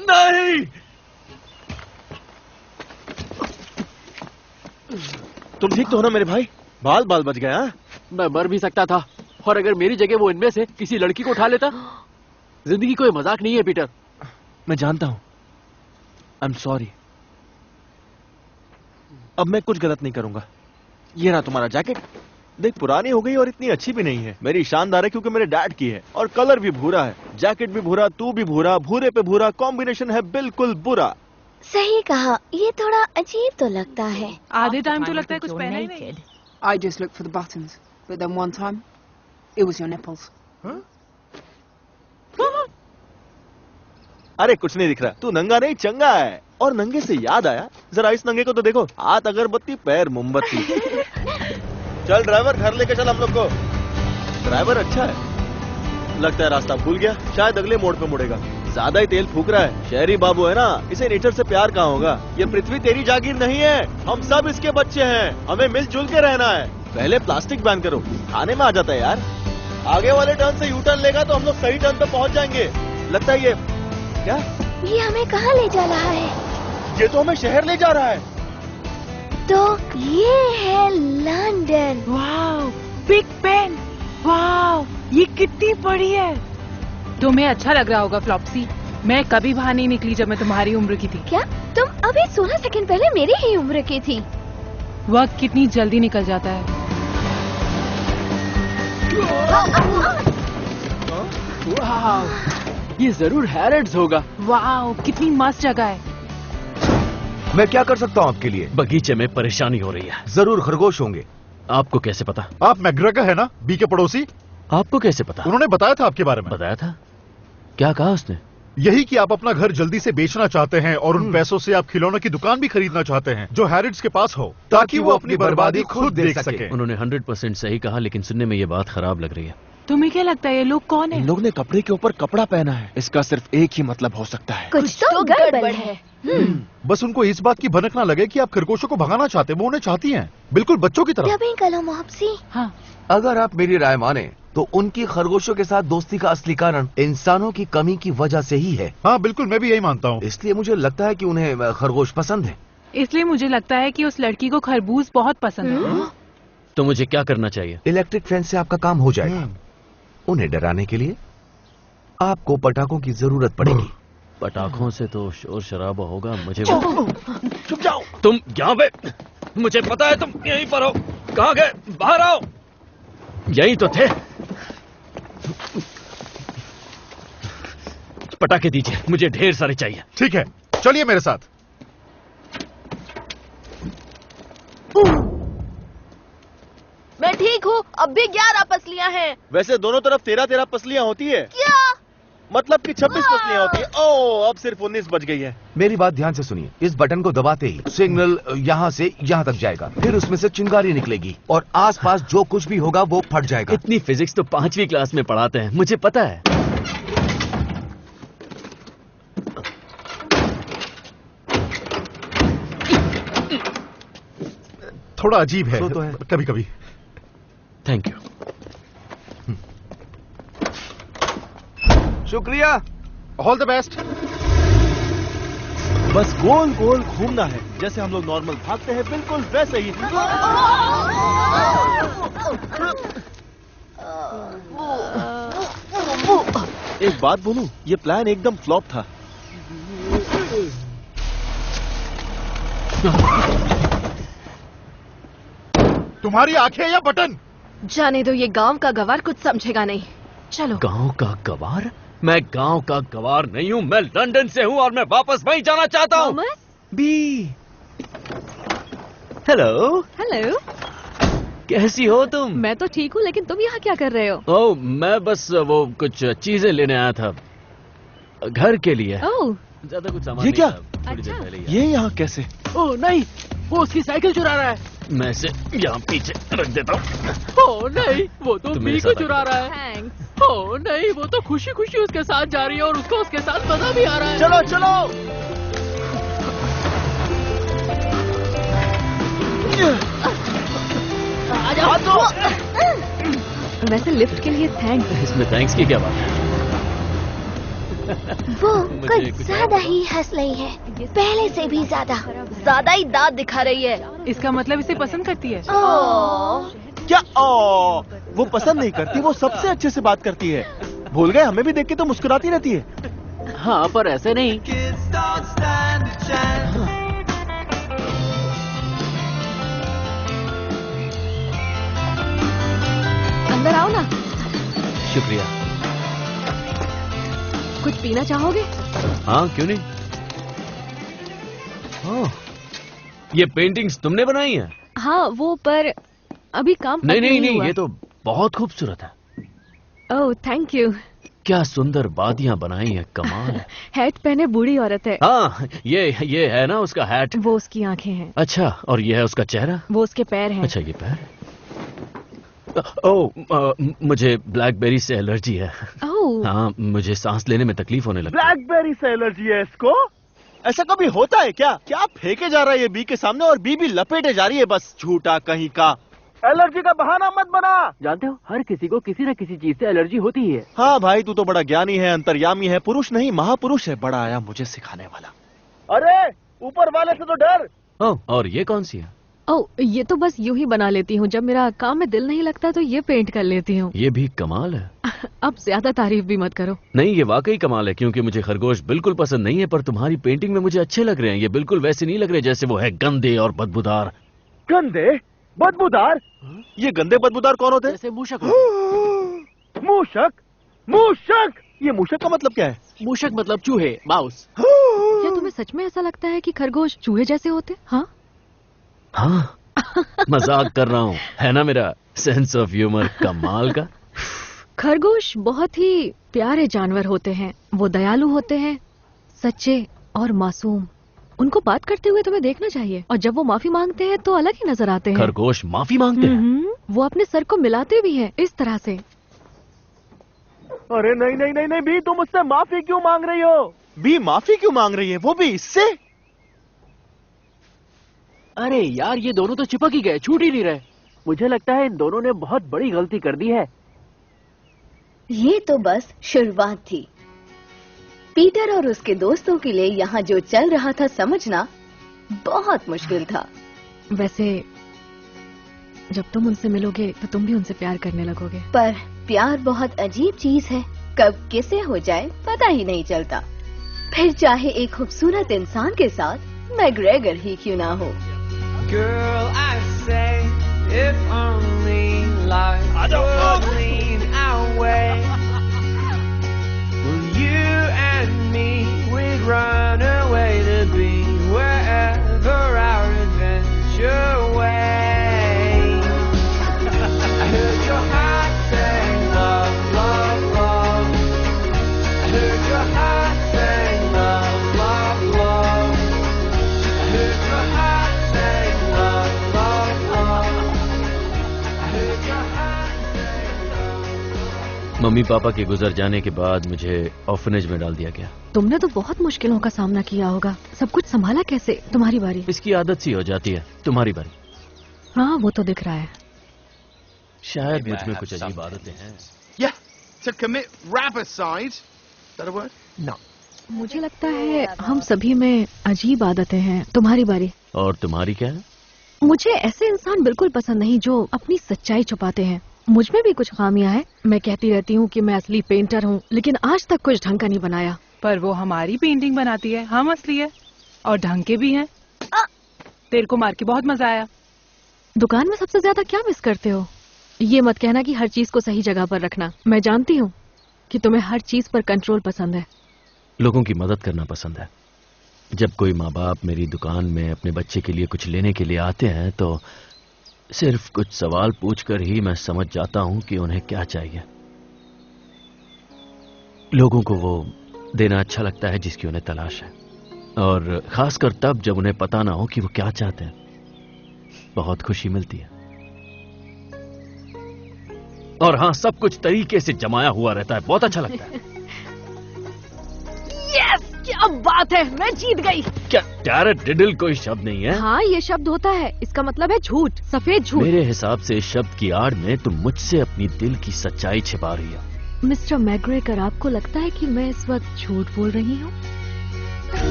नहीं, तुम ठीक तो हो ना मेरे भाई? बाल बाल बच गया। मैं मर भी सकता था, और अगर मेरी जगह वो इनमें से किसी लड़की को उठा लेता। जिंदगी कोई मजाक नहीं है पीटर। मैं जानता हूं। I am sorry. अब मैं कुछ गलत नहीं करूंगा। ये रहा तुम्हारा जैकेट। देख, पुरानी हो गई और इतनी अच्छी भी नहीं है। मेरी शानदार है क्योंकि मेरे डैड की है, और कलर भी भूरा है। जैकेट भी भूरा, तू भी भूरा, भूरे पे भूरा, कॉम्बिनेशन है बिल्कुल बुरा। सही कहा। ये थोड़ा अजीब तो लगता है। आधे टाइम तो लगता है कुछ पहना ही नहीं। I just looked for the buttons, but then one time, it was your nipples. अरे कुछ नहीं दिख रहा, तू नंगा नहीं चंगा है। और नंगे से याद आया, जरा इस नंगे को तो देखो, हाथ अगरबत्ती, पैर मोमबत्ती। चल ड्राइवर, घर लेके चल हम लोग को। ड्राइवर अच्छा है, लगता है रास्ता भूल गया, शायद अगले मोड़ पे मुड़ेगा। ज्यादा ही तेल फूक रहा है। शहरी बाबू है ना, इसे नेचर से प्यार कहाँ होगा। ये पृथ्वी तेरी जागीर नहीं है, हम सब इसके बच्चे हैं, हमें मिलजुल के रहना है। पहले प्लास्टिक बैन करो, खाने में आ जाता है यार। आगे वाले टर्न से यू टर्न लेगा तो हम लोग सही टर्न पे पहुंच जाएंगे। लगता है ये क्या? ये हमें कहाँ ले जा रहा है? ये तो हमें शहर ले जा रहा है। तो ये है London. Wow, big pen. Wow, ये कितनी बड़ी है। तुम्हें अच्छा लग रहा होगा फ्लॉप्सी। मैं कभी बाहर नहीं निकली जब मैं तुम्हारी उम्र की थी। क्या तुम अभी 16 सेकंड पहले मेरी ही उम्र की थी? वक्त कितनी जल्दी निकल जाता है। वाह, ये जरूर हैरेड्स होगा। वाओ, कितनी मस्त जगह है। मैं क्या कर सकता हूँ आपके लिए? बगीचे में परेशानी हो रही है। जरूर खरगोश होंगे। आपको कैसे पता? आप मैग्रेगर है ना, बी के पड़ोसी? आपको कैसे पता? उन्होंने बताया था आपके बारे में। बताया था? क्या कहा उसने? यही कि आप अपना घर जल्दी से बेचना चाहते हैं और उन पैसों से आप खिलौनों की दुकान भी खरीदना चाहते हैं जो हैरिड्स के पास हो, ताकि वो अपनी बर्बादी खुद देख सके। उन्होंने 100% सही कहा, लेकिन सुनने में ये बात खराब लग रही है। तुम्हें क्या लगता है ये लोग कौन है? इन लोग ने कपड़े के ऊपर कपड़ा पहना है। इसका सिर्फ एक ही मतलब हो सकता है, कुछ तो गड़बड़ है। बस उनको इस बात की भनक ना लगे कि आप खरगोशों को भगाना चाहते, वो उन्हें चाहती हैं, बिल्कुल बच्चों की तरह। डबिंग करो मॉप्सी। हाँ। अगर आप मेरी राय माने तो उनकी खरगोशों के साथ दोस्ती का असली कारण इंसानों की कमी की वजह से ही है। हाँ बिल्कुल, मैं भी यही मानता हूँ। इसलिए मुझे लगता है कि उन्हें खरगोश पसंद है। इसलिए मुझे लगता है कि उस लड़की को खरबूज बहुत पसंद है। तो मुझे क्या करना चाहिए? इलेक्ट्रिक फेंस से आपका काम हो जाएगा। उन्हें डराने के लिए आपको पटाखों की जरूरत पड़ेगी। पटाखों से तो शोर शराबा होगा। मुझे चुप जाओ। तुम यहाँ पे, मुझे पता है तुम यहीं पर हो। कहाँ गए? बाहर आओ। यही तो थे। पटाखे दीजिए, मुझे ढेर सारे चाहिए। ठीक है, चलिए मेरे साथ। मैं ठीक हूँ, अब भी 11 पसलियाँ हैं। वैसे दोनों तरफ 13-13 पसलियाँ होती है। क्या? मतलब कि 26 पसलियाँ होती है। ओह, अब सिर्फ 19 बच गई है। मेरी बात ध्यान से सुनिए। इस बटन को दबाते ही सिग्नल यहाँ से यहाँ तक जाएगा, फिर उसमें से चिंगारी निकलेगी और आसपास जो कुछ भी होगा वो फट जाएगा। इतनी फिजिक्स तो 5वीं क्लास में पढ़ाते हैं, मुझे पता है। थोड़ा अजीब है, तो है। कभी कभी। Thank you. शुक्रिया। All the best. बस गोल गोल घूमना है, जैसे हम लोग नॉर्मल भागते हैं, बिल्कुल वैसे ही। एक बात बोलूं, ये प्लान एकदम फ्लॉप था। तुम्हारी आंखें या बटन? जाने दो, ये गांव का गवार कुछ समझेगा नहीं। चलो। गांव का गवार? मैं गांव का गवार नहीं हूँ, मैं लंदन से हूँ और मैं वापस वहीं जाना चाहता हूँ। बी। हेलो। हेलो। कैसी हो तुम? मैं तो ठीक हूँ, लेकिन तुम यहाँ क्या कर रहे हो? ओह, मैं बस वो कुछ चीजें लेने आया था घर के लिए। ओह, ज्यादा कुछ सामान ये क्या? थोड़ी देर पहले ही ये यहाँ कैसे? ओह नहीं, वो उसकी साइकिल चुरा रहा है। मैं इसे यहाँ पीछे रख देता हूँ। ओह नहीं, वो तो तुम मेरे बी को साथ चुरा रहा है। थैंक्स। ओह नहीं, वो तो खुशी खुशी उसके साथ जा रही है और उसको उसके साथ मजा भी आ रहा है। चलो चलो। आ जाओ। वैसे लिफ्ट के लिए थैंक्स। इसमें थैंक्स की क्या बात है? वो मुझे कुछ कुछ ज्यादा ही हंस रही है, पहले से भी ज्यादा ही दांत दिखा रही है। इसका मतलब इसे पसंद करती है। क्या वो पसंद नहीं करती, वो सबसे अच्छे से बात करती है। भूल गए, हमें भी देख के तो मुस्कुराती रहती है। हाँ, पर ऐसे नहीं। अंदर आओ ना। शुक्रिया। कुछ पीना चाहोगे? हाँ, क्यों नहीं। हाँ, ये पेंटिंग्स तुमने बनाई है? हाँ, वो पर अभी काम नहीं, ये तो बहुत खूबसूरत है। ओह, थैंक यू। क्या सुंदर बादियां बनाई है, कमाल है। हैट पहने बूढ़ी औरत है। हाँ, ये है ना उसका हैट। वो उसकी आंखें हैं। अच्छा, और ये है उसका चेहरा। वो उसके पैर हैं। अच्छा, ये पैर। मुझे ब्लैकबेरी से एलर्जी है। हाँ, मुझे सांस लेने में तकलीफ होने लगती है। ब्लैकबेरी से एलर्जी है इसको? ऐसा कभी होता है क्या? क्या फेंके जा रहा है ये बी के सामने और बी भी लपेटे जा रही है, बस झूठा कहीं का। एलर्जी का बहाना मत बना। जानते हो, हर किसी को किसी न किसी चीज से एलर्जी होती ही है। हाँ भाई, तू तो बड़ा ज्ञानी है, अंतर्यामी है, पुरुष नहीं महापुरुष है। बड़ा आया मुझे सिखाने वाला। अरे ऊपर वाले से तो डर। और ये कौन सी है? ओह, ये तो बस यूं ही बना लेती हूँ। जब मेरा काम में दिल नहीं लगता तो ये पेंट कर लेती हूँ। ये भी कमाल है। अब ज्यादा तारीफ भी मत करो। नहीं, ये वाकई कमाल है, क्योंकि मुझे खरगोश बिल्कुल पसंद नहीं है, पर तुम्हारी पेंटिंग में मुझे अच्छे लग रहे हैं। ये बिल्कुल वैसे नहीं लग रहे जैसे वो है गंदे और बदबूदार। गंदे बदबूदार? ये गंदे बदबूदार कौन होते हैं? जैसे मूषक। मूषक? मूषक? ये मूषक का मतलब क्या है? मूषक मतलब चूहे, माउस। क्या तुम्हें सच में ऐसा लगता है कि खरगोश चूहे जैसे होते? हाँ, मजाक कर रहा हूँ, है ना मेरा सेंस ऑफ ह्यूमर कमाल का। खरगोश बहुत ही प्यारे जानवर होते हैं। वो दयालु होते हैं, सच्चे और मासूम। उनको बात करते हुए तुम्हें देखना चाहिए, और जब वो माफी मांगते हैं तो अलग ही नजर आते हैं। खरगोश माफी मांगते हैं? वो अपने सर को मिलाते भी हैं, इस तरह से। अरे नहीं नहीं नहीं नहीं बी, तुम मुझसे माफी क्यों मांग रही हो? बी माफी क्यों मांग रही है, वो भी इससे? अरे यार, ये दोनों तो चिपक ही गए, छूट ही नहीं रहे। मुझे लगता है इन दोनों ने बहुत बड़ी गलती कर दी है। ये तो बस शुरुआत थी। पीटर और उसके दोस्तों के लिए यहाँ जो चल रहा था समझना बहुत मुश्किल था। वैसे जब तुम उनसे मिलोगे तो तुम भी उनसे प्यार करने लगोगे। पर प्यार बहुत अजीब चीज है, कब किसे हो जाए पता ही नहीं चलता। फिर चाहे एक खूबसूरत इंसान के साथ मैग्रेगर ही क्यों ना हो। Girl, I say, if only life would lean our way. Well, you and me, we'd run away to be wherever our adventure waits. I heard your heart say love, love, love. I heard your heart say love, love, love. I heard your heart say love, love, love. I heard your heart say love. Mummy papa के गुजर जाने के बाद मुझे orphanage में डाल दिया गया। तुमने तो बहुत मुश्किलों का सामना किया होगा, सब कुछ संभाला कैसे? तुम्हारी बारी। इसकी आदत सी हो जाती है। तुम्हारी बारी। हाँ, वो तो दिख रहा है। शायद मुझ में कुछ अजीब आदतें हैं। Yeah, to commit rapicide. Is that a word? No. मुझे लगता है हम सभी में अजीब आदतें हैं। तुम्हारी बारी। और तुम्हारी क्या है? मुझे ऐसे इंसान बिल्कुल पसंद नहीं जो अपनी सच्चाई छुपाते हैं। मुझ में भी कुछ खामियां हैं। मैं कहती रहती हूँ कि मैं असली पेंटर हूँ, लेकिन आज तक कुछ ढंग का नहीं बनाया। पर वो हमारी पेंटिंग बनाती है, हम असली है और ढंग के भी हैं। तेरे को मार के बहुत मजा आया। दुकान में सबसे ज्यादा क्या मिस करते हो? ये मत कहना कि हर चीज को सही जगह पर रखना। मैं जानती हूँ कि तुम्हें हर चीज पर कंट्रोल पसंद है। लोगों की मदद करना पसंद है। जब कोई माँ बाप मेरी दुकान में अपने बच्चे के लिए कुछ लेने के लिए आते हैं तो सिर्फ कुछ सवाल पूछकर ही मैं समझ जाता हूँ कि उन्हें क्या चाहिए। लोगों को वो देना अच्छा लगता है जिसकी उन्हें तलाश है, और खासकर तब जब उन्हें पता ना हो कि वो क्या चाहते हैं। बहुत खुशी मिलती है। और हाँ, सब कुछ तरीके से जमाया हुआ रहता है, बहुत अच्छा लगता है। यस, क्या बात है, मैं जीत गई। क्या टैरट डिडल कोई शब्द नहीं है? हाँ, ये शब्द होता है, इसका मतलब है झूठ, सफेद झूठ। मेरे हिसाब से इस शब्द की आड़ में तुम मुझसे अपनी दिल की सच्चाई छिपा रही हो। मिस्टर मैग्रेगर, आपको लगता है कि मैं इस वक्त झूठ बोल रही हूँ?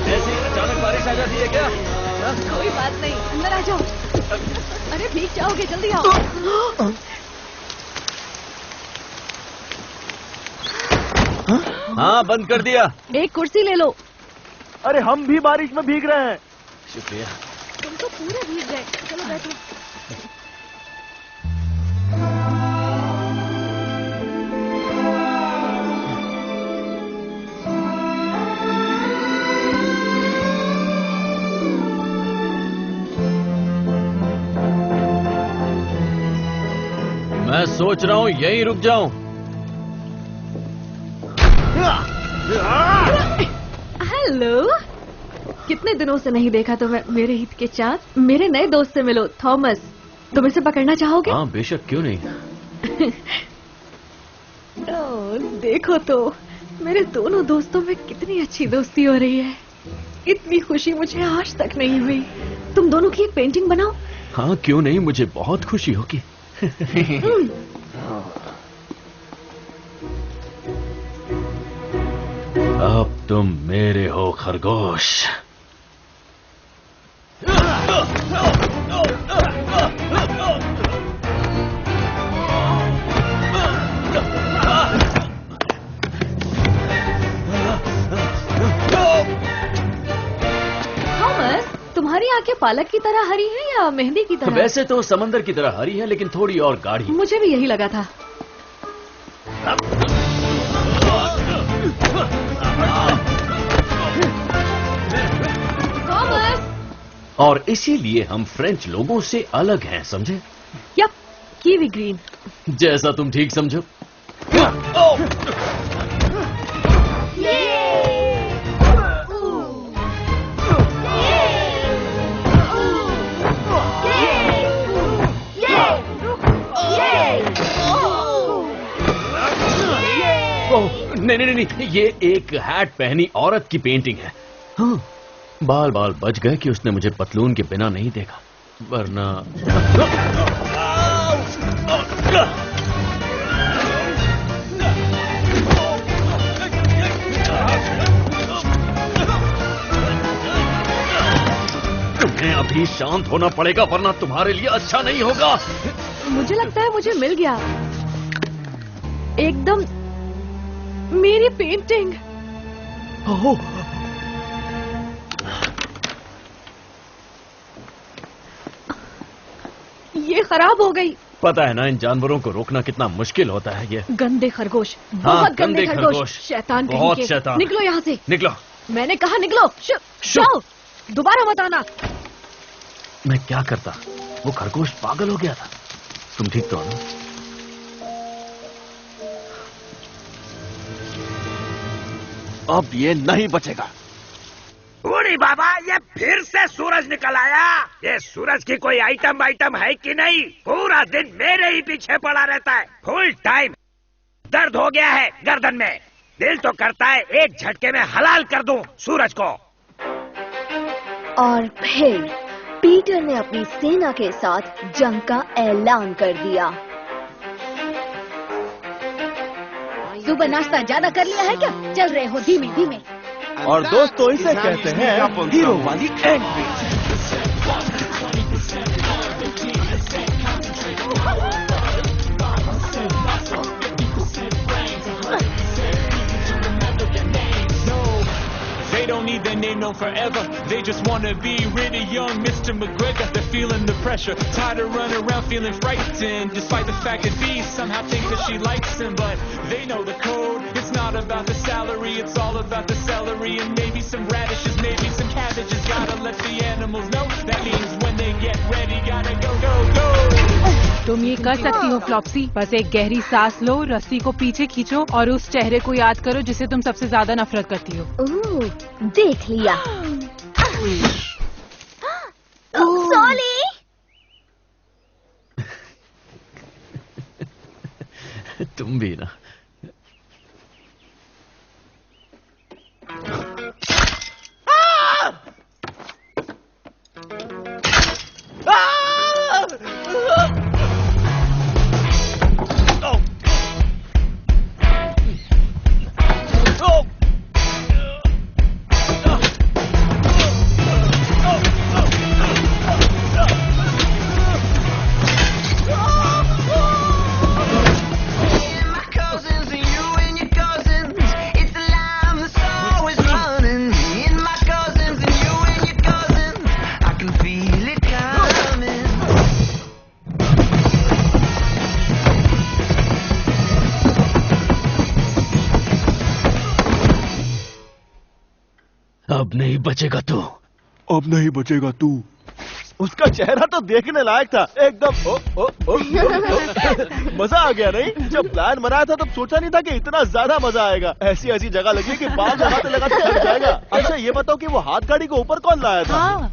ऐसे अचानक बारिश आ जाती है क्या? कोई बात नहीं, अंदर आ जाओ। अरे भीग जाओगे, जल्दी आओ। हाँ, बंद कर दिया। एक कुर्सी ले लो। अरे हम भी बारिश में भीग रहे हैं। शुक्रिया। तुम तो पूरे भीग गए। चलो बैठो। मैं सोच रहा हूँ यहीं रुक जाऊं। हेलो, कितने दिनों से नहीं देखा तुम्हें मेरे हित के चाँद। मेरे नए दोस्त से मिलो, थॉमस। तुम इसे पकड़ना चाहोगे? हाँ, बेशक, क्यों नहीं। देखो तो मेरे दोनों दोस्तों में कितनी अच्छी दोस्ती हो रही है। इतनी खुशी मुझे आज तक नहीं हुई। तुम दोनों की एक पेंटिंग बनाओ। हाँ, क्यों नहीं, मुझे बहुत खुशी होगी। अब तुम मेरे हो खरगोश। तुम्हारी आंखें पालक की तरह हरी हैं या मेहंदी की तरह? वैसे तो समंदर की तरह हरी है, लेकिन थोड़ी और गाढ़ी। मुझे भी यही लगा था। और इसीलिए हम फ्रेंच लोगों से अलग हैं, समझे? Yup, kiwi green. जैसा तुम ठीक समझो। नहीं नहीं नहीं, ये एक हैट पहनी औरत की पेंटिंग है। हाँ, बाल बाल बच गए कि उसने मुझे पतलून के बिना नहीं देखा, वरना। तुम्हें अभी शांत होना पड़ेगा, वरना तुम्हारे लिए अच्छा नहीं होगा। मुझे लगता है मुझे मिल गया एकदम मेरी पेंटिंग। ये खराब हो गई। पता है ना, इन जानवरों को रोकना कितना मुश्किल होता है। ये गंदे खरगोश, हाँ, बहुत गंदे खरगोश। शैतान कहीं के। बहुत शैतान। निकलो यहाँ से। निकलो। मैंने कहा निकलो। जाओ, दोबारा मत आना। मैं क्या करता, वो खरगोश पागल हो गया था। तुम ठीक तो हो ना? अब ये नहीं बचेगा। बूढ़ी बाबा, ये फिर से सूरज निकल आया। ये सूरज की कोई आइटम है कि नहीं? पूरा दिन मेरे ही पीछे पड़ा रहता है। फुल टाइम दर्द हो गया है गर्दन में। दिल तो करता है एक झटके में हलाल कर दूं सूरज को। और फिर पीटर ने अपनी सेना के साथ जंग का ऐलान कर दिया। सुबह नाश्ता ज्यादा कर लिया है क्या? चल रहे हो धीमे धीमे। और दोस्तों, इसे कहते हैं हीरो वाली entry. They don't need their name known forever. They just want to be really young Mr. McGregor. They're feeling the pressure, tired of running around feeling frightened. Despite the fact that B somehow thinks that she likes him, but they know the code. It's not about the salary, it's all about the celery and maybe some radishes, maybe some cabbages. Gotta let the animals know. That means when they get ready, gotta go, go, go. तुम ये कर सकती हो फ्लॉप्सी, बस एक गहरी सांस लो, रस्सी को पीछे खींचो और उस चेहरे को याद करो जिसे तुम सबसे ज्यादा नफरत करती हो। देख लिया। सॉली, तुम भी ना। अब नहीं बचेगा तू। अब नहीं बचेगा तू। उसका चेहरा तो देखने लायक था एकदम। मजा आ गया नहीं? जब प्लान बनाया था तब सोचा नहीं था कि इतना ज्यादा मजा आएगा। ऐसी ऐसी जगह लगी कि बाल लगाते लगाते थक जाएगा। अच्छा ये बताओ कि वो हाथ गाड़ी को ऊपर कौन लाया था?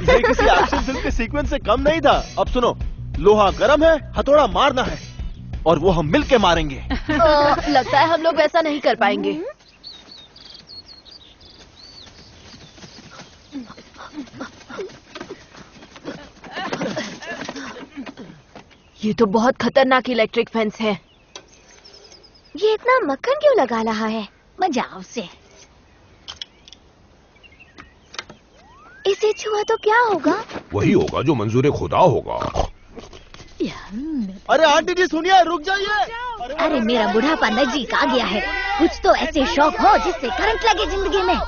ये किसी एक्शन फिल्म के सीक्वेंस से कम नहीं था। अब सुनो, लोहा गर्म है, हथौड़ा मारना है और वो हम मिल के मारेंगे। लगता है हम लोग वैसा नहीं कर पाएंगे। ये तो बहुत खतरनाक इलेक्ट्रिक फेंस है। ये इतना मक्खन क्यों लगा रहा है? मजाओ से। इसे छुआ तो क्या होगा? वही होगा जो मंजूर खुदा होगा। अरे आंटी जी सुनिए, रुक जाइए। अरे मेरा बुढ़ापा नजदीक आ गया है। कुछ तो ऐसे शौक हो जिससे करंट लगे जिंदगी में।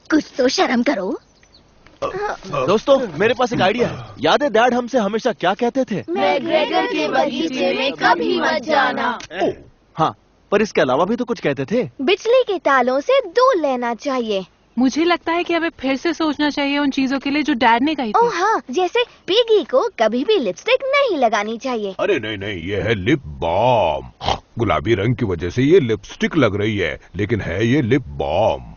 कुछ तो शर्म करो। दोस्तों मेरे पास एक आइडिया है। याद है डैड हमसे हमेशा क्या कहते थे? मैग्रेगर के बगीचे में कभी मत जाना। हाँ, पर इसके अलावा भी तो कुछ कहते थे। बिजली के तालों से दूर लेना चाहिए। मुझे लगता है कि हमें फिर से सोचना चाहिए उन चीजों के लिए जो डैड ने कही थी। ओह हाँ, जैसे पिगी को कभी भी लिपस्टिक नहीं लगानी चाहिए। अरे नहीं नहीं, ये है लिप बाम। गुलाबी रंग की वजह से ये लिपस्टिक लग रही है, लेकिन है ये लिप बाम।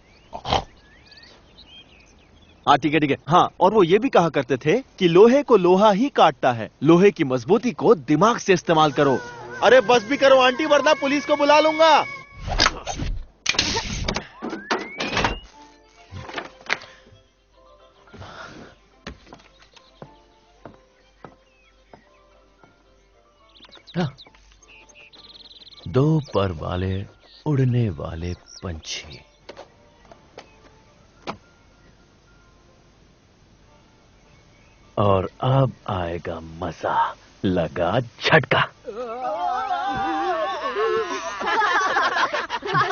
हाँ ठीक है। हाँ, और वो ये भी कहा करते थे कि लोहे को लोहा ही काटता है, लोहे की मजबूती को दिमाग से इस्तेमाल करो। अरे बस भी करो आंटी, वरना पुलिस को बुला लूंगा। दो पर वाले उड़ने वाले पंछी। और अब आएगा मजा। लगा झटका।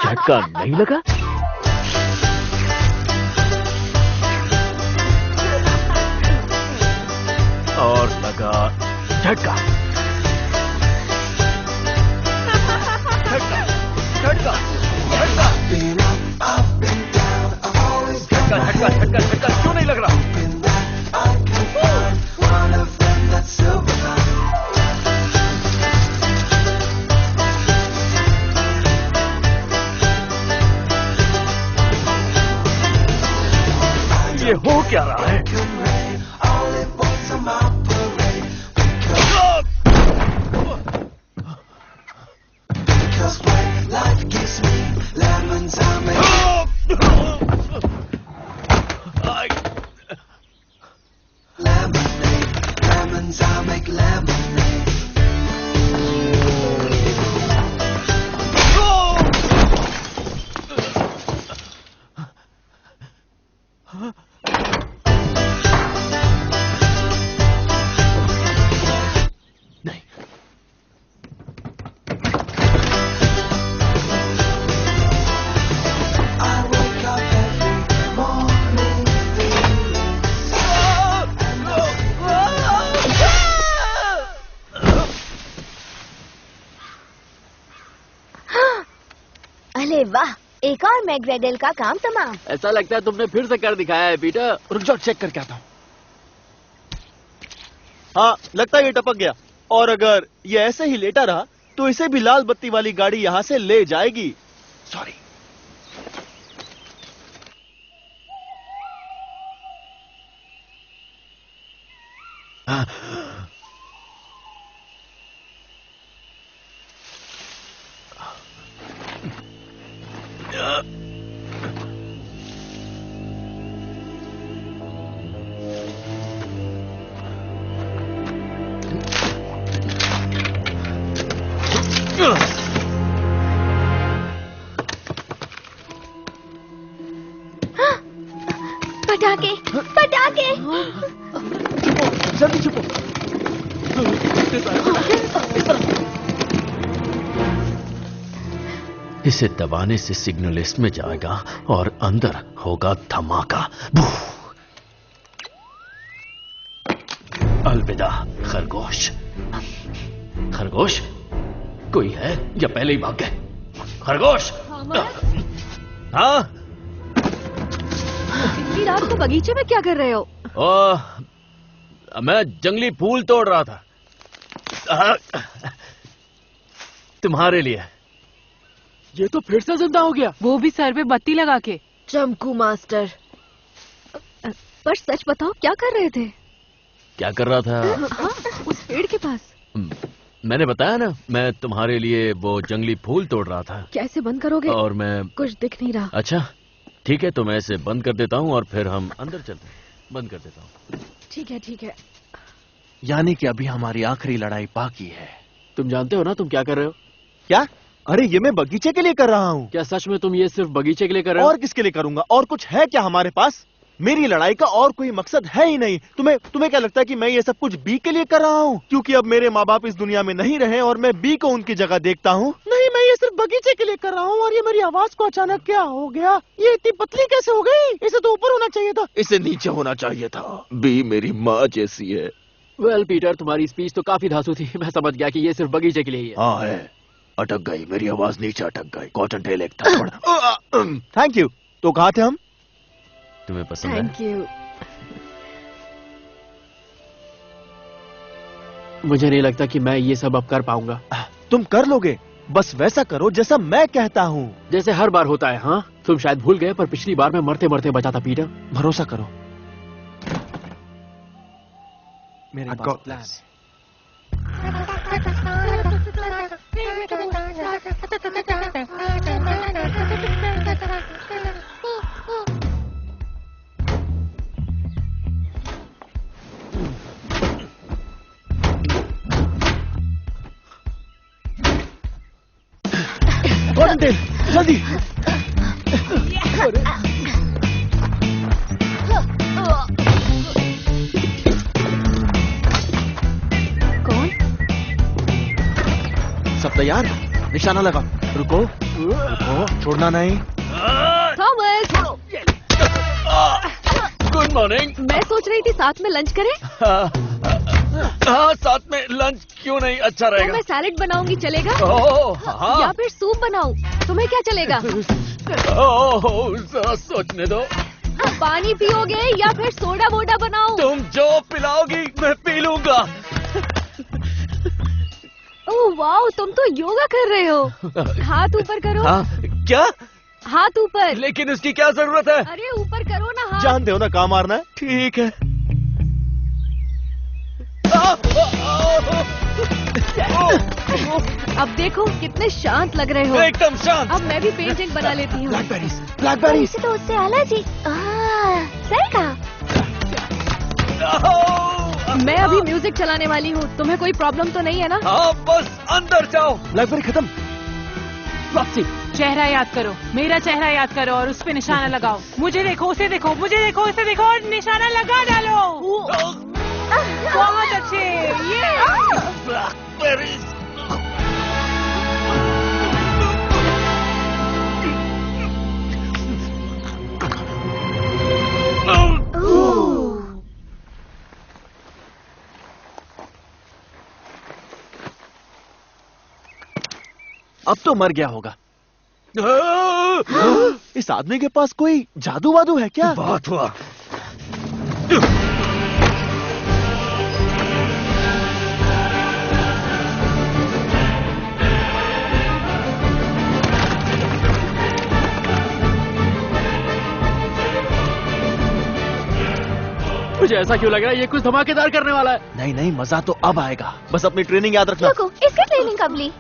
झटका नहीं लगा? और लगा झटका। झटका झटका झटका झटका झटका क्यों नहीं लग रहा? ये हो क्या रहा है? अरे वाह, एक और मैकग्रेडल का काम तमाम। ऐसा लगता है तुमने फिर से कर दिखाया है पीटर। रुक जाओ, चेक करके आता हूँ। हाँ, लगता है ये टपक गया। और अगर ये ऐसे ही लेटा रहा तो इसे भी लाल बत्ती वाली गाड़ी यहाँ से ले जाएगी। सॉरी। पटाखे, पटाखे। जल्दी छुपो। इसे दबाने से सिग्नल इसमें जाएगा और अंदर होगा धमाका। अलविदा खरगोश। खरगोश, कोई है या पहले ही भाग गए? खरगोश। हाँ, इतनी रात को बगीचे में क्या कर रहे हो? मैं जंगली फूल तोड़ रहा था। तुम्हारे लिए। ये तो फिर से जिंदा हो गया, वो भी सर पे बत्ती लगा के। चमकू मास्टर, पर सच बताओ क्या कर रहे थे? क्या कर रहा था? हाँ, उस पेड़ के पास। मैंने बताया ना, मैं तुम्हारे लिए वो जंगली फूल तोड़ रहा था। कैसे बंद करोगे? और मैं कुछ दिख नहीं रहा। अच्छा ठीक है, तो मैं इसे बंद कर देता हूँ और फिर हम अंदर चलते हैं। बंद कर देता हूँ। ठीक है ठीक है। यानी कि अभी हमारी आखिरी लड़ाई बाकी है। तुम जानते हो ना तुम क्या कर रहे हो? क्या? अरे ये मैं बगीचे के लिए कर रहा हूँ। क्या सच में तुम ये सिर्फ बगीचे के लिए कर रहे हो? और किसके लिए करूंगा? और कुछ है क्या हमारे पास? मेरी लड़ाई का और कोई मकसद है ही नहीं। तुम्हें क्या लगता है कि मैं ये सब कुछ बी के लिए कर रहा हूँ? क्योंकि अब मेरे माँ बाप इस दुनिया में नहीं रहे और मैं बी को उनकी जगह देखता हूँ? नहीं, मैं ये सिर्फ बगीचे के लिए कर रहा हूँ। और ये मेरी आवाज को अचानक क्या हो गया? ये इतनी पतली कैसे हो गई? इसे तो ऊपर होना चाहिए था। इसे नीचे होना चाहिए था। बी मेरी माँ जैसी है। वेल पीटर, तुम्हारी स्पीच तो काफी धांसू थी। मैं समझ गया कि ये सिर्फ बगीचे के लिए ही है। हाँ है, अटक गई, मेरी आवाज नीचे अटक गई। कॉटन टेल एक थप्पड़। Thank you. तो कहाँ थे हम? तुम्हें पसंद है? Thank you. मुझे नहीं लगता कि मैं ये सब अब कर पाऊंगा। तुम कर लोगे, बस वैसा करो जैसा मैं कहता हूँ। जैसे हर बार होता है। हाँ, तुम शायद भूल गए, पर पिछली बार मैं मरते मरते बचा था पीटर। भरोसा करो, मेरे I got this. Cotton tail, जल्दी। कौन? सब तैयार? निशाना लगा। रुको, छोड़ना नहीं। Thomas, good morning. मैं सोच रही थी साथ में लंच करें। हाँ, साथ में लंच क्यों नहीं? अच्छा तो रहेगा। मैं सैलेड बनाऊंगी, चलेगा? हाँ। या फिर सूप बनाऊं? तुम्हें क्या चलेगा? जरा सोचने दो। पानी पियोगे या फिर सोडा वोडा बनाऊं? तुम जो पिलाओगी मैं पी लूंगा। ओह वाओ, तुम तो योगा कर रहे हो। हाथ ऊपर करो। हाँ, क्या? हाथ ऊपर। लेकिन उसकी क्या जरूरत है? अरे ऊपर करो ना हाथ। जानते हो ना कहाँ मारना है? ठीक है। अब देखो कितने शांत लग रहे हो। एकदम शांत। अब मैं भी पेंटिंग बना लेती हूँ। ब्लैकबेरीज। तो उससे आला जी। सही कहा। मैं अभी म्यूजिक चलाने वाली हूँ। तुम्हें कोई प्रॉब्लम तो नहीं है ना? हाँ, बस अंदर जाओ। ब्लैकबेरी खत्म। फ्लॉप्सी, चेहरा याद करो, मेरा चेहरा याद करो और उस पे निशाना लगाओ। मुझे देखो, उसे देखो, मुझे देखो, उसे देखो और निशाना लगा डालो। बहुत अच्छे। ये ब्लैकबेरीज। अब तो मर गया होगा। इस आदमी के पास कोई जादू वादू है क्या? बात हुआ। मुझे ऐसा क्यों लग रहा है ये कुछ धमाकेदार करने वाला है? नहीं नहीं, मजा तो अब आएगा। बस अपनी ट्रेनिंग याद रखना। रुको, इसकी ट्रेनिंग कब ली?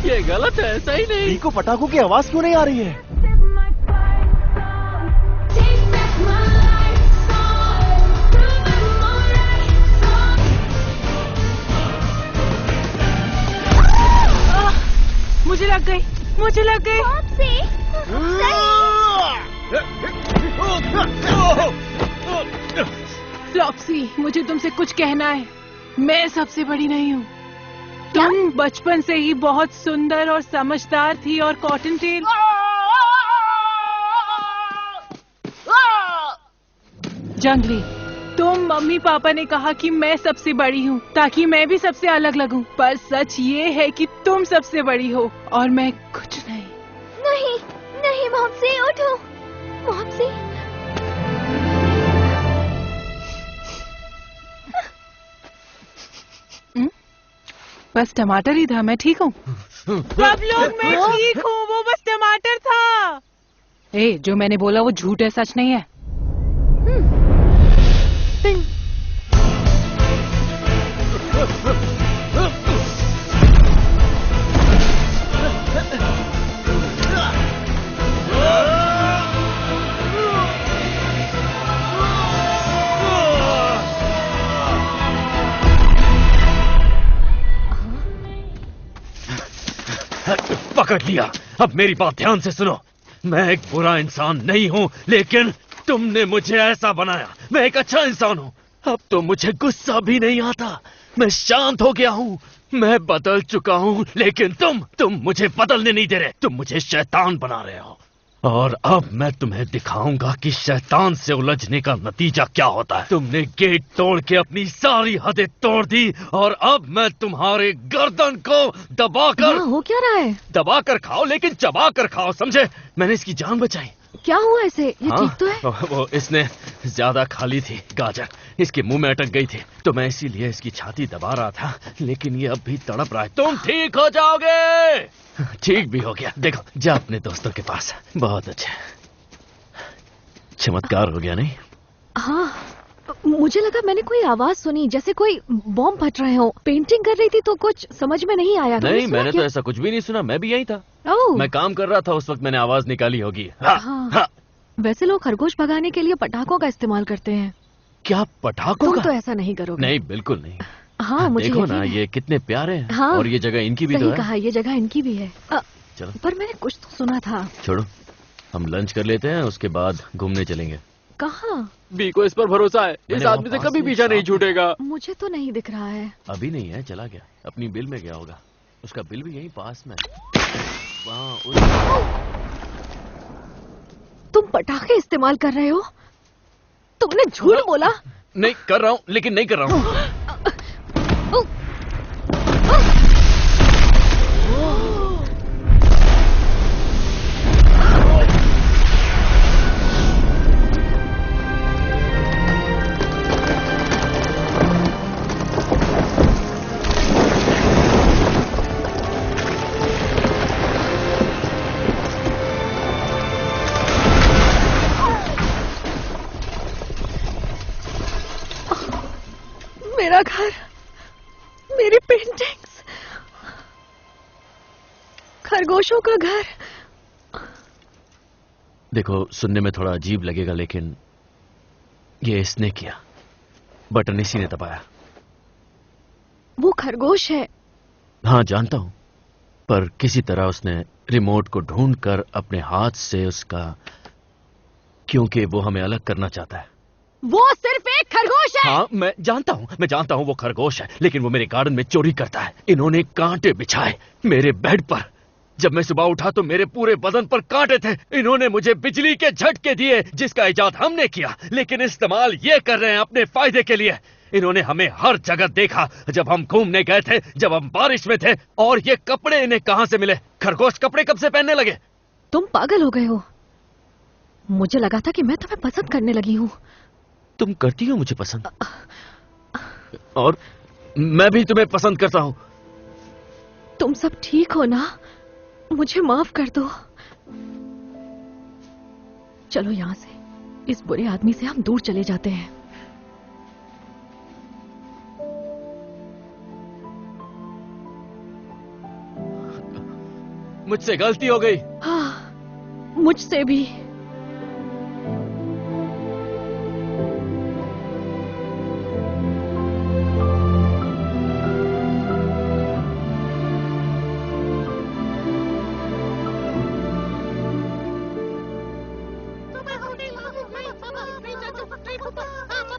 ये गलत है, सही नहीं। बी को पटाखों की आवाज क्यों नहीं आ रही है? मुझे लग गई, मुझे लग गई। फ्लॉप्सी, मुझे तुमसे कुछ कहना है। मैं सबसे बड़ी नहीं हूँ। तुम बचपन से ही बहुत सुंदर और समझदार थी और कॉटन टेल जंगली, तुम मम्मी पापा ने कहा कि मैं सबसे बड़ी हूँ ताकि मैं भी सबसे अलग लगूं, पर सच ये है कि तुम सबसे बड़ी हो और मैं कुछ नहीं। नहीं नहीं मॉम्सी, उठो मॉम्सी। बस टमाटर ही था, मैं ठीक हूँ। सब लोग मैं ठीक हूँ, वो बस टमाटर था। जो मैंने बोला वो झूठ है, सच नहीं है। पकड़ लिया। अब मेरी बात ध्यान से सुनो। मैं एक बुरा इंसान नहीं हूँ, लेकिन तुमने मुझे ऐसा बनाया। मैं एक अच्छा इंसान हूँ। अब तो मुझे गुस्सा भी नहीं आता। मैं शांत हो गया हूँ। मैं बदल चुका हूँ, लेकिन तुम मुझे बदलने नहीं दे रहे। तुम मुझे शैतान बना रहे हो। और अब मैं तुम्हें दिखाऊंगा कि शैतान से उलझने का नतीजा क्या होता है। तुमने गेट तोड़ के अपनी सारी हदें तोड़ दी और अब मैं तुम्हारे गर्दन को दबाकर हो क्या रहा है? दबाकर खाओ, लेकिन चबा कर खाओ, समझे? मैंने इसकी जान बचाई। क्या हुआ ऐसे? ये ठीक तो है? वो इसने ज्यादा खा ली थी गाजर, इसके मुंह में अटक गई थी, तो मैं इसीलिए इसकी छाती दबा रहा था, लेकिन ये अब भी तड़प रहा है। तुम ठीक हो जाओगे। ठीक भी हो गया। देखो, जा अपने दोस्तों के पास। बहुत अच्छा, चमत्कार हो गया नहीं? हाँ, मुझे लगा मैंने कोई आवाज सुनी, जैसे कोई बॉम्ब फट रहे हो। पेंटिंग कर रही थी तो कुछ समझ में नहीं आया। नहीं, मैंने तो ऐसा कुछ भी नहीं सुना। मैं भी यही था। मैं काम कर रहा था उस वक्त, मैंने आवाज निकाली होगी। हाँ। वैसे लोग खरगोश भगाने के लिए पटाखों का इस्तेमाल करते हैं। क्या पटाखों तुम का? तो ऐसा नहीं करोगे। नहीं, बिल्कुल नहीं। हाँ, मुझे देखो ना, यकीन है। ये कितने प्यारे हैं। हाँ, और ये जगह इनकी भी तो सही है। कहा, ये जगह इनकी भी है। चलो, पर मैंने कुछ तो सुना था। छोड़ो, हम लंच कर लेते हैं, उसके बाद घूमने चलेंगे। कहाँ? बी को इस पर भरोसा है। इस आदमी से कभी पीछा नहीं छूटेगा। मुझे तो नहीं दिख रहा है। अभी नहीं है, चला गया। अपनी बिल में गया होगा। उसका बिल भी यहीं पास में। तुम पटाखे इस्तेमाल कर रहे हो? तुमने झूठ बोला। नहीं कर रहा हूँ, लेकिन नहीं कर रहा हूँ। मेरा घर, मेरी पेंटिंग्स, खरगोशों का घर। देखो, सुनने में थोड़ा अजीब लगेगा, लेकिन ये इसने किया। बटन इसी ने दबाया। वो खरगोश है। हाँ, जानता हूं, पर किसी तरह उसने रिमोट को ढूंढकर अपने हाथ से उसका, क्योंकि वो हमें अलग करना चाहता है। वो सिर्फ एक खरगोश है। हाँ, मैं जानता हूं वो खरगोश है, लेकिन वो मेरे गार्डन में चोरी करता है। इन्होंने कांटे बिछाए मेरे बेड पर। जब मैं सुबह उठा तो मेरे पूरे बदन पर कांटे थे। इन्होंने मुझे बिजली के झटके दिए जिसका इजाद हमने किया, लेकिन इस्तेमाल ये कर रहे हैं अपने फायदे के लिए। इन्होंने हमें हर जगह देखा, जब हम घूमने गए थे, जब हम बारिश में थे। और ये कपड़े इन्हें कहां से मिले? खरगोश कपड़े कब से पहनने लगे? तुम पागल हो गए हो। मुझे लगा था कि मैं तुम्हें पसंद करने लगी हूँ। तुम करती हो मुझे पसंद, और मैं भी तुम्हें पसंद करता हूँ। तुम सब ठीक हो ना? मुझे माफ कर दो। चलो यहाँ से, इस बुरे आदमी से हम दूर चले जाते हैं। मुझसे गलती हो गई। हाँ, मुझसे भी।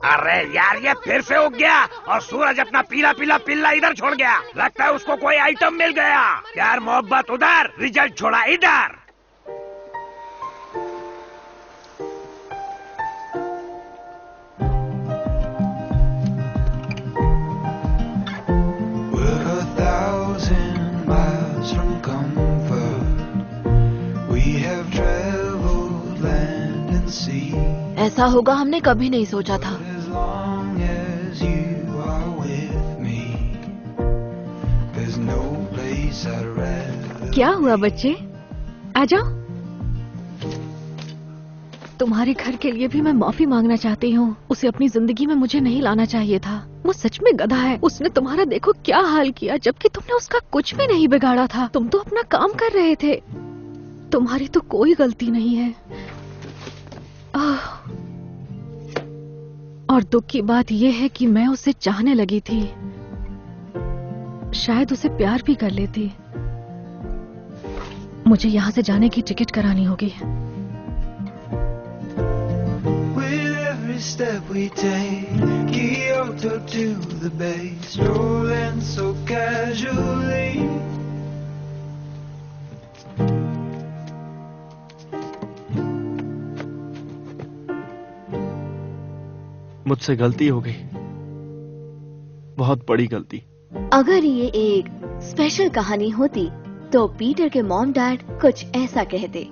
अरे यार, ये फिर से उग गया और सूरज अपना पीला पीला पिल्ला इधर छोड़ गया। लगता है उसको कोई आइटम मिल गया। प्यार मोहब्बत उधर, रिजल्ट छोड़ा इधर। We're 1,000 miles from comfort. We have traveled land and sea. ऐसा होगा हमने कभी नहीं सोचा था। As long as you are with me, there's no place I'd rather. क्या हुआ बच्चे? आ जाओ। तुम्हारे घर के लिए भी मैं माफी मांगना चाहती हूँ। उसे अपनी जिंदगी में मुझे नहीं लाना चाहिए था। वो सच में गधा है। उसने तुम्हारा देखो क्या हाल किया, जबकि तुमने उसका कुछ भी नहीं बिगाड़ा था। तुम तो अपना काम कर रहे थे। तुम्हारी तो कोई गलती नहीं है। और दुख की बात यह है कि मैं उसे चाहने लगी थी। शायद उसे प्यार भी कर लेती। मुझे यहाँ से जाने की टिकट करानी होगी। With every step we take, Kyoto to the bay, strolling so casually. मुझसे गलती हो गई, बहुत बड़ी गलती। अगर ये एक स्पेशल कहानी होती तो पीटर के मॉम डैड कुछ ऐसा कहते।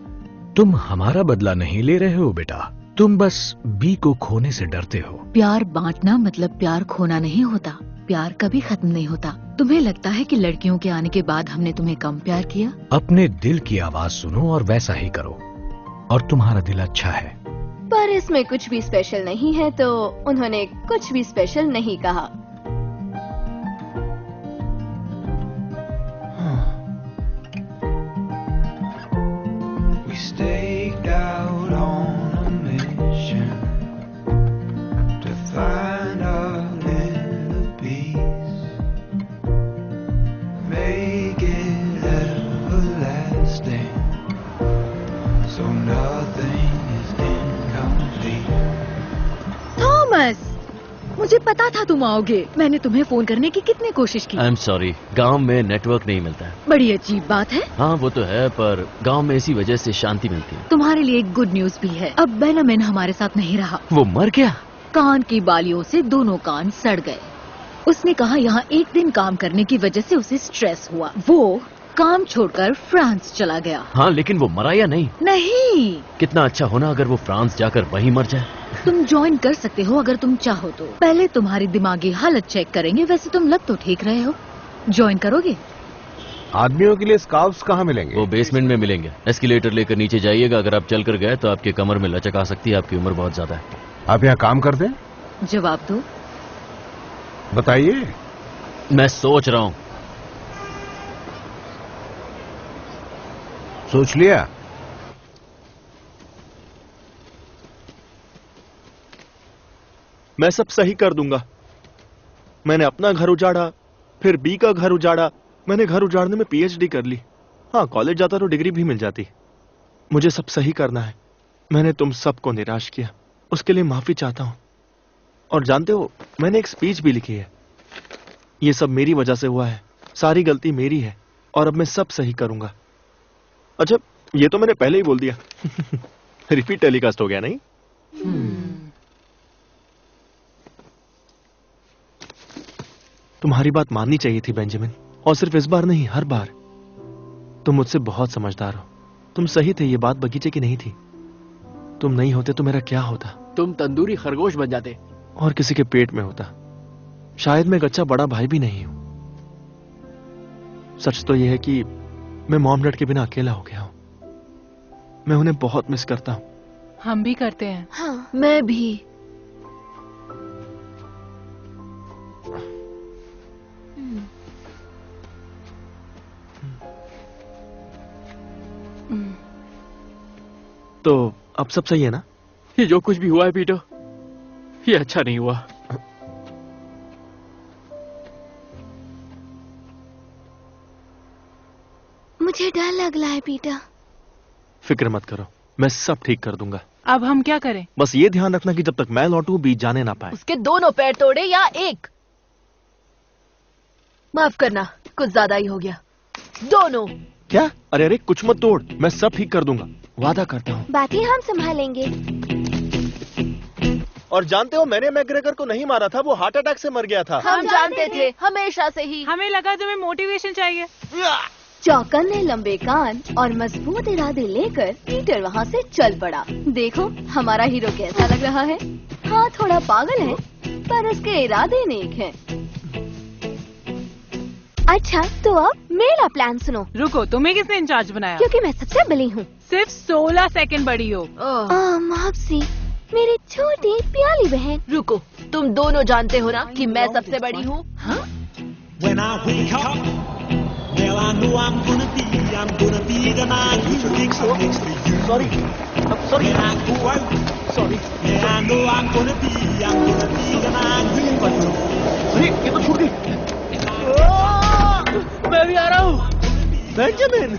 तुम हमारा बदला नहीं ले रहे हो बेटा, तुम बस बी को खोने से डरते हो। प्यार बांटना मतलब प्यार खोना नहीं होता। प्यार कभी खत्म नहीं होता। तुम्हें लगता है कि लड़कियों के आने के बाद हमने तुम्हें कम प्यार किया? अपने दिल की आवाज सुनो और वैसा ही करो, और तुम्हारा दिल अच्छा है। पर इसमें कुछ भी स्पेशल नहीं है, तो उन्होंने कुछ भी स्पेशल नहीं कहा। We staked out on a mission to find our little piece, make it everlasting, so nothing is incomplete. Thomas, मुझे पता था तुम आओगे। मैंने तुम्हें फोन करने की कितनी कोशिश की। आई एम सॉरी, गांव में नेटवर्क नहीं मिलता है। बड़ी अजीब बात है। हाँ वो तो है, पर गांव में इसी वजह से शांति मिलती है। तुम्हारे लिए एक गुड न्यूज भी है। अब बेनामिन हमारे साथ नहीं रहा। वो मर गया? कान की बालियों से दोनों कान सड़ गए। उसने कहा यहाँ एक दिन काम करने की वजह से उसे स्ट्रेस हुआ। वो काम छोड़कर फ्रांस चला गया। हाँ, लेकिन वो मरा या नहीं? नहीं। कितना अच्छा होना अगर वो फ्रांस जाकर वहीं मर जाए। तुम ज्वाइन कर सकते हो अगर तुम चाहो तो। पहले तुम्हारी दिमागी हालत चेक करेंगे। वैसे तुम लग तो ठीक रहे हो। ज्वाइन करोगे? आदमियों के लिए स्कार्फ्स कहाँ मिलेंगे? वो बेसमेंट में मिलेंगे। एस्केलेटर लेकर नीचे जाइएगा। अगर आप चल कर गए तो आपके कमर में लचक आ सकती है। आपकी उम्र बहुत ज्यादा है। आप यहाँ काम करते हैं? जवाब दो। बताइए। मैं सोच रहा हूँ। सोच लिया? मैं सब सही कर दूंगा। मैंने अपना घर उजाड़ा, फिर बी का घर उजाड़ा। मैंने घर उजाड़ने में पीएचडी कर ली। हाँ, कॉलेज जाता तो डिग्री भी मिल जाती। मुझे सब सही करना है। मैंने तुम सबको निराश किया, उसके लिए माफी चाहता हूं। और जानते हो, मैंने एक स्पीच भी लिखी है। ये सब मेरी वजह से हुआ है। सारी गलती मेरी है और अब मैं सब सही करूंगा। अच्छा, ये तो मैंने पहले ही बोल दिया। रिपीट टेलीकास्ट हो गया नहीं? तुम्हारी बात माननी चाहिए थी बेंजामिन, और सिर्फ इस बार नहीं, हर बार। तुम मुझसे बहुत समझदार हो। तुम सही थे, ये बात बगीचे की नहीं थी। तुम नहीं होते तो मेरा क्या होता? तुम तंदूरी खरगोश बन जाते और किसी के पेट में होता। शायद मैं एक अच्छा बड़ा भाई भी नहीं हूं। सच तो यह है कि मैं मॉम डैड के बिना अकेला हो गया हूं। मैं उन्हें बहुत मिस करता हूं। हम भी करते हैं। हाँ, मैं भी। तो अब सब सही है ना? ये जो कुछ भी हुआ है पीटर, ये अच्छा नहीं हुआ। मुझे डर लग रहा है पीटर। फिक्र मत करो, मैं सब ठीक कर दूंगा। अब हम क्या करें? बस ये ध्यान रखना कि जब तक मैं लौटूं बीच जाने ना पाए। उसके दोनों पैर तोड़े या एक? माफ करना, कुछ ज्यादा ही हो गया। दोनों। क्या? अरे अरे, कुछ मत तोड़, मैं सब ठीक कर दूंगा, वादा करता हूँ। बाकी हम संभालेंगे। और जानते हो, मैंने मैग्रेगर को नहीं मारा था, वो हार्ट अटैक से मर गया था। हम जानते थे, हमेशा से ही। हमें लगा तुम्हें मोटिवेशन चाहिए। चौकन्ने लंबे कान और मजबूत इरादे लेकर पीटर वहाँ से चल पड़ा। देखो हमारा हीरो कैसा लग रहा है। हाँ, थोड़ा पागल है, पर उसके इरादे नेक हैं। अच्छा, तो अब मेरा प्लान सुनो। रुको, तुम्हें किसने इंचार्ज बनाया? क्योंकि मैं सबसे बड़ी हूँ। सिर्फ 16 सेकंड बड़ी हो। मापसी, मेरी छोटी प्याली बहन। रुको, तुम दोनों जानते हो ना कि मैं सबसे बड़ी हूँ। When I wake up, well I know I'm gonna be the man who thinks I'm next to you. Sorry. When I go out, sorry. Yeah, I know I'm gonna be the man who thinks. अरे, ये तो छूट गई। मैं भी आ रहा हूँ। Benjamin,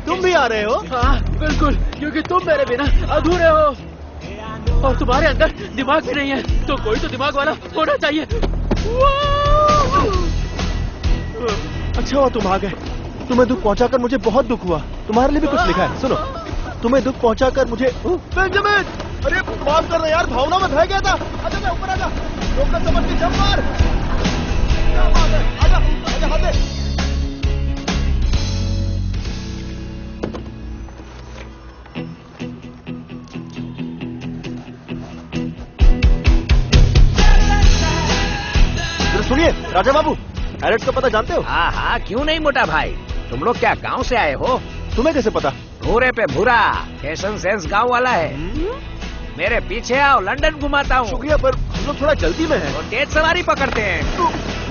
तुम भी आ रहे हो? हाँ, बिल्कुल, क्योंकि तुम मेरे बिना अधूरे हो। और तुम्हारे अंदर दिमाग भी नहीं है, तो कोई तो दिमाग वाला होना चाहिए। अच्छा हुआ तुम आ गए। तुम्हें दुख पहुंचाकर मुझे बहुत दुख हुआ। तुम्हारे लिए भी कुछ लिखा है, सुनो। तुम्हें दुख पहुंचाकर मुझे। बेंजामिन, अरे माफ करना यार, भावना में बह गया था। आजा ऊपर आजा, रोकना समझ के जंप मार। आजा आजा, हाथ दे। सुनिए राजा बाबू, हैरिस का पता जानते हो? हाँ हाँ, क्यों नहीं मोटा भाई। तुम लोग क्या गांव से आए हो? तुम्हें कैसे पता? भूरे पे भूरा, फैशन सेंस गांव वाला है। मेरे पीछे आओ, लंदन घुमाता हूँ। शुक्रिया, पर हम लोग थोड़ा जल्दी में हैं। तो तेज सवारी पकड़ते हैं।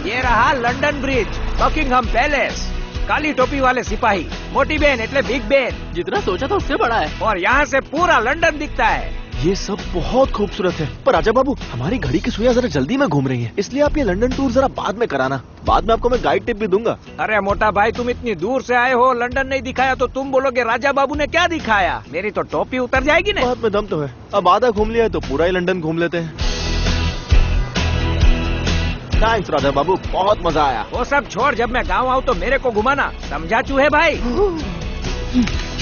ये रहा लंदन ब्रिज, बकिंगहम पैलेस। काली टोपी वाले सिपाही, मोटी बहन एटले बिग बहन। जितना सोचा था उससे बड़ा है। और यहाँ से पूरा लंदन दिखता है। ये सब बहुत खूबसूरत है, पर राजा बाबू हमारी घड़ी की सुइयां जरा जल्दी में घूम रही हैं, इसलिए आप ये लंदन टूर जरा बाद में कराना। बाद में आपको मैं गाइड टिप भी दूंगा। अरे मोटा भाई, तुम इतनी दूर से आए हो, लंदन नहीं दिखाया तो तुम बोलोगे राजा बाबू ने क्या दिखाया। मेरी तो टोपी उतर जाएगी ना। बात में दम तो है। अब आधा घूम लिया है तो पूरा ही लंदन घूम लेते हैं। थैंक्स राजा बाबू, बहुत मजा आया। वो सब छोड़, जब मैं गाँव आऊँ तो मेरे को घुमाना, समझा चूहे भाई?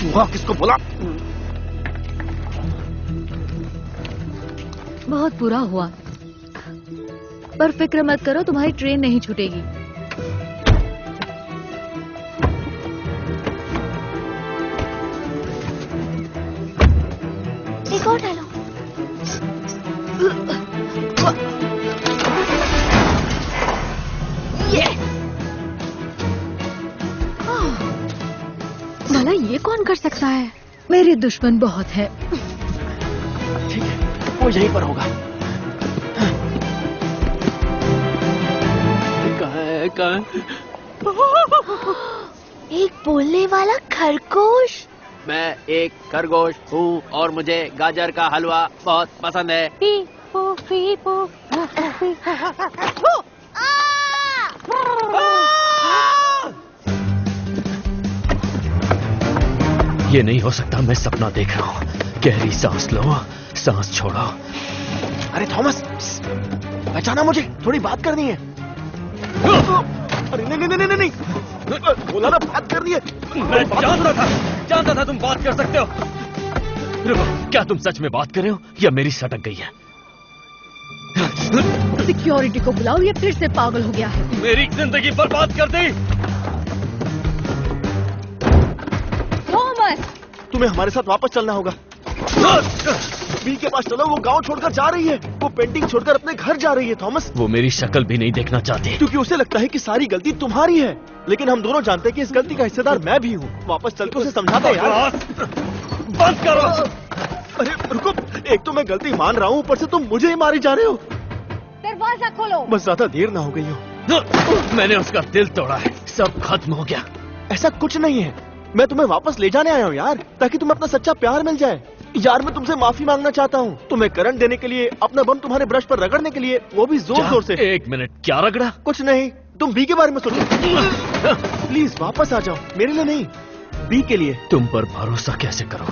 चूहा किसको बोला? बहुत बुरा हुआ, पर फिक्र मत करो, तुम्हारी ट्रेन नहीं छूटेगी। एक और डालो। भला ये कौन कर सकता है? मेरे दुश्मन बहुत है। ठीक है, वो यहीं पर होगा। कहाँ? एक बोलने वाला खरगोश। मैं एक खरगोश हूँ और मुझे गाजर का हलवा बहुत पसंद है। ये नहीं हो सकता, मैं सपना देख रहा हूँ। गहरी सांस लो, सांस छोड़ो। अरे थॉमस, पहचाना मुझे? थोड़ी बात करनी है। अरे नहीं नहीं नहीं नहीं नहीं, बोला ना बात कर रही है। मैं जानता था तुम बात कर सकते हो। रुको, क्या तुम सच में बात कर रहे हो या मेरी सटक गई है? सिक्योरिटी को बुलाओ, ये फिर से पागल हो गया है। मेरी जिंदगी बर्बाद कर दी। थॉमस, तुम्हें हमारे साथ वापस चलना होगा। बी के पास चलो, वो गांव छोड़कर जा रही है। वो पेंटिंग छोड़कर अपने घर जा रही है थॉमस। वो मेरी शक्ल भी नहीं देखना चाहती क्योंकि उसे लगता है कि सारी गलती तुम्हारी है, लेकिन हम दोनों जानते हैं कि इस गलती का हिस्सेदार मैं भी हूँ। वापस चल के उसे समझाते हैं यार। बंद करो। अरे रुको, एक तो मैं गलती मान रहा हूँ, ऊपर से तुम मुझे ही मारी जा रहे हो। दरवाजा खोलो। बस ज्यादा देर ना हो गई हो। मैंने उसका दिल तोड़ा है, सब खत्म हो गया। ऐसा कुछ नहीं है, मैं तुम्हें वापस ले जाने आया हूँ यार, ताकि तुम्हें अपना सच्चा प्यार मिल जाए। यार मैं तुमसे माफी मांगना चाहता हूँ, तुम्हें करंट देने के लिए, अपना बम तुम्हारे ब्रश पर रगड़ने के लिए, वो भी जोर जोर से। एक मिनट, क्या रगड़ा? कुछ नहीं, तुम बी के बारे में सोचो। प्लीज वापस आ जाओ, मेरे लिए नहीं, बी के लिए। तुम पर भरोसा कैसे करो?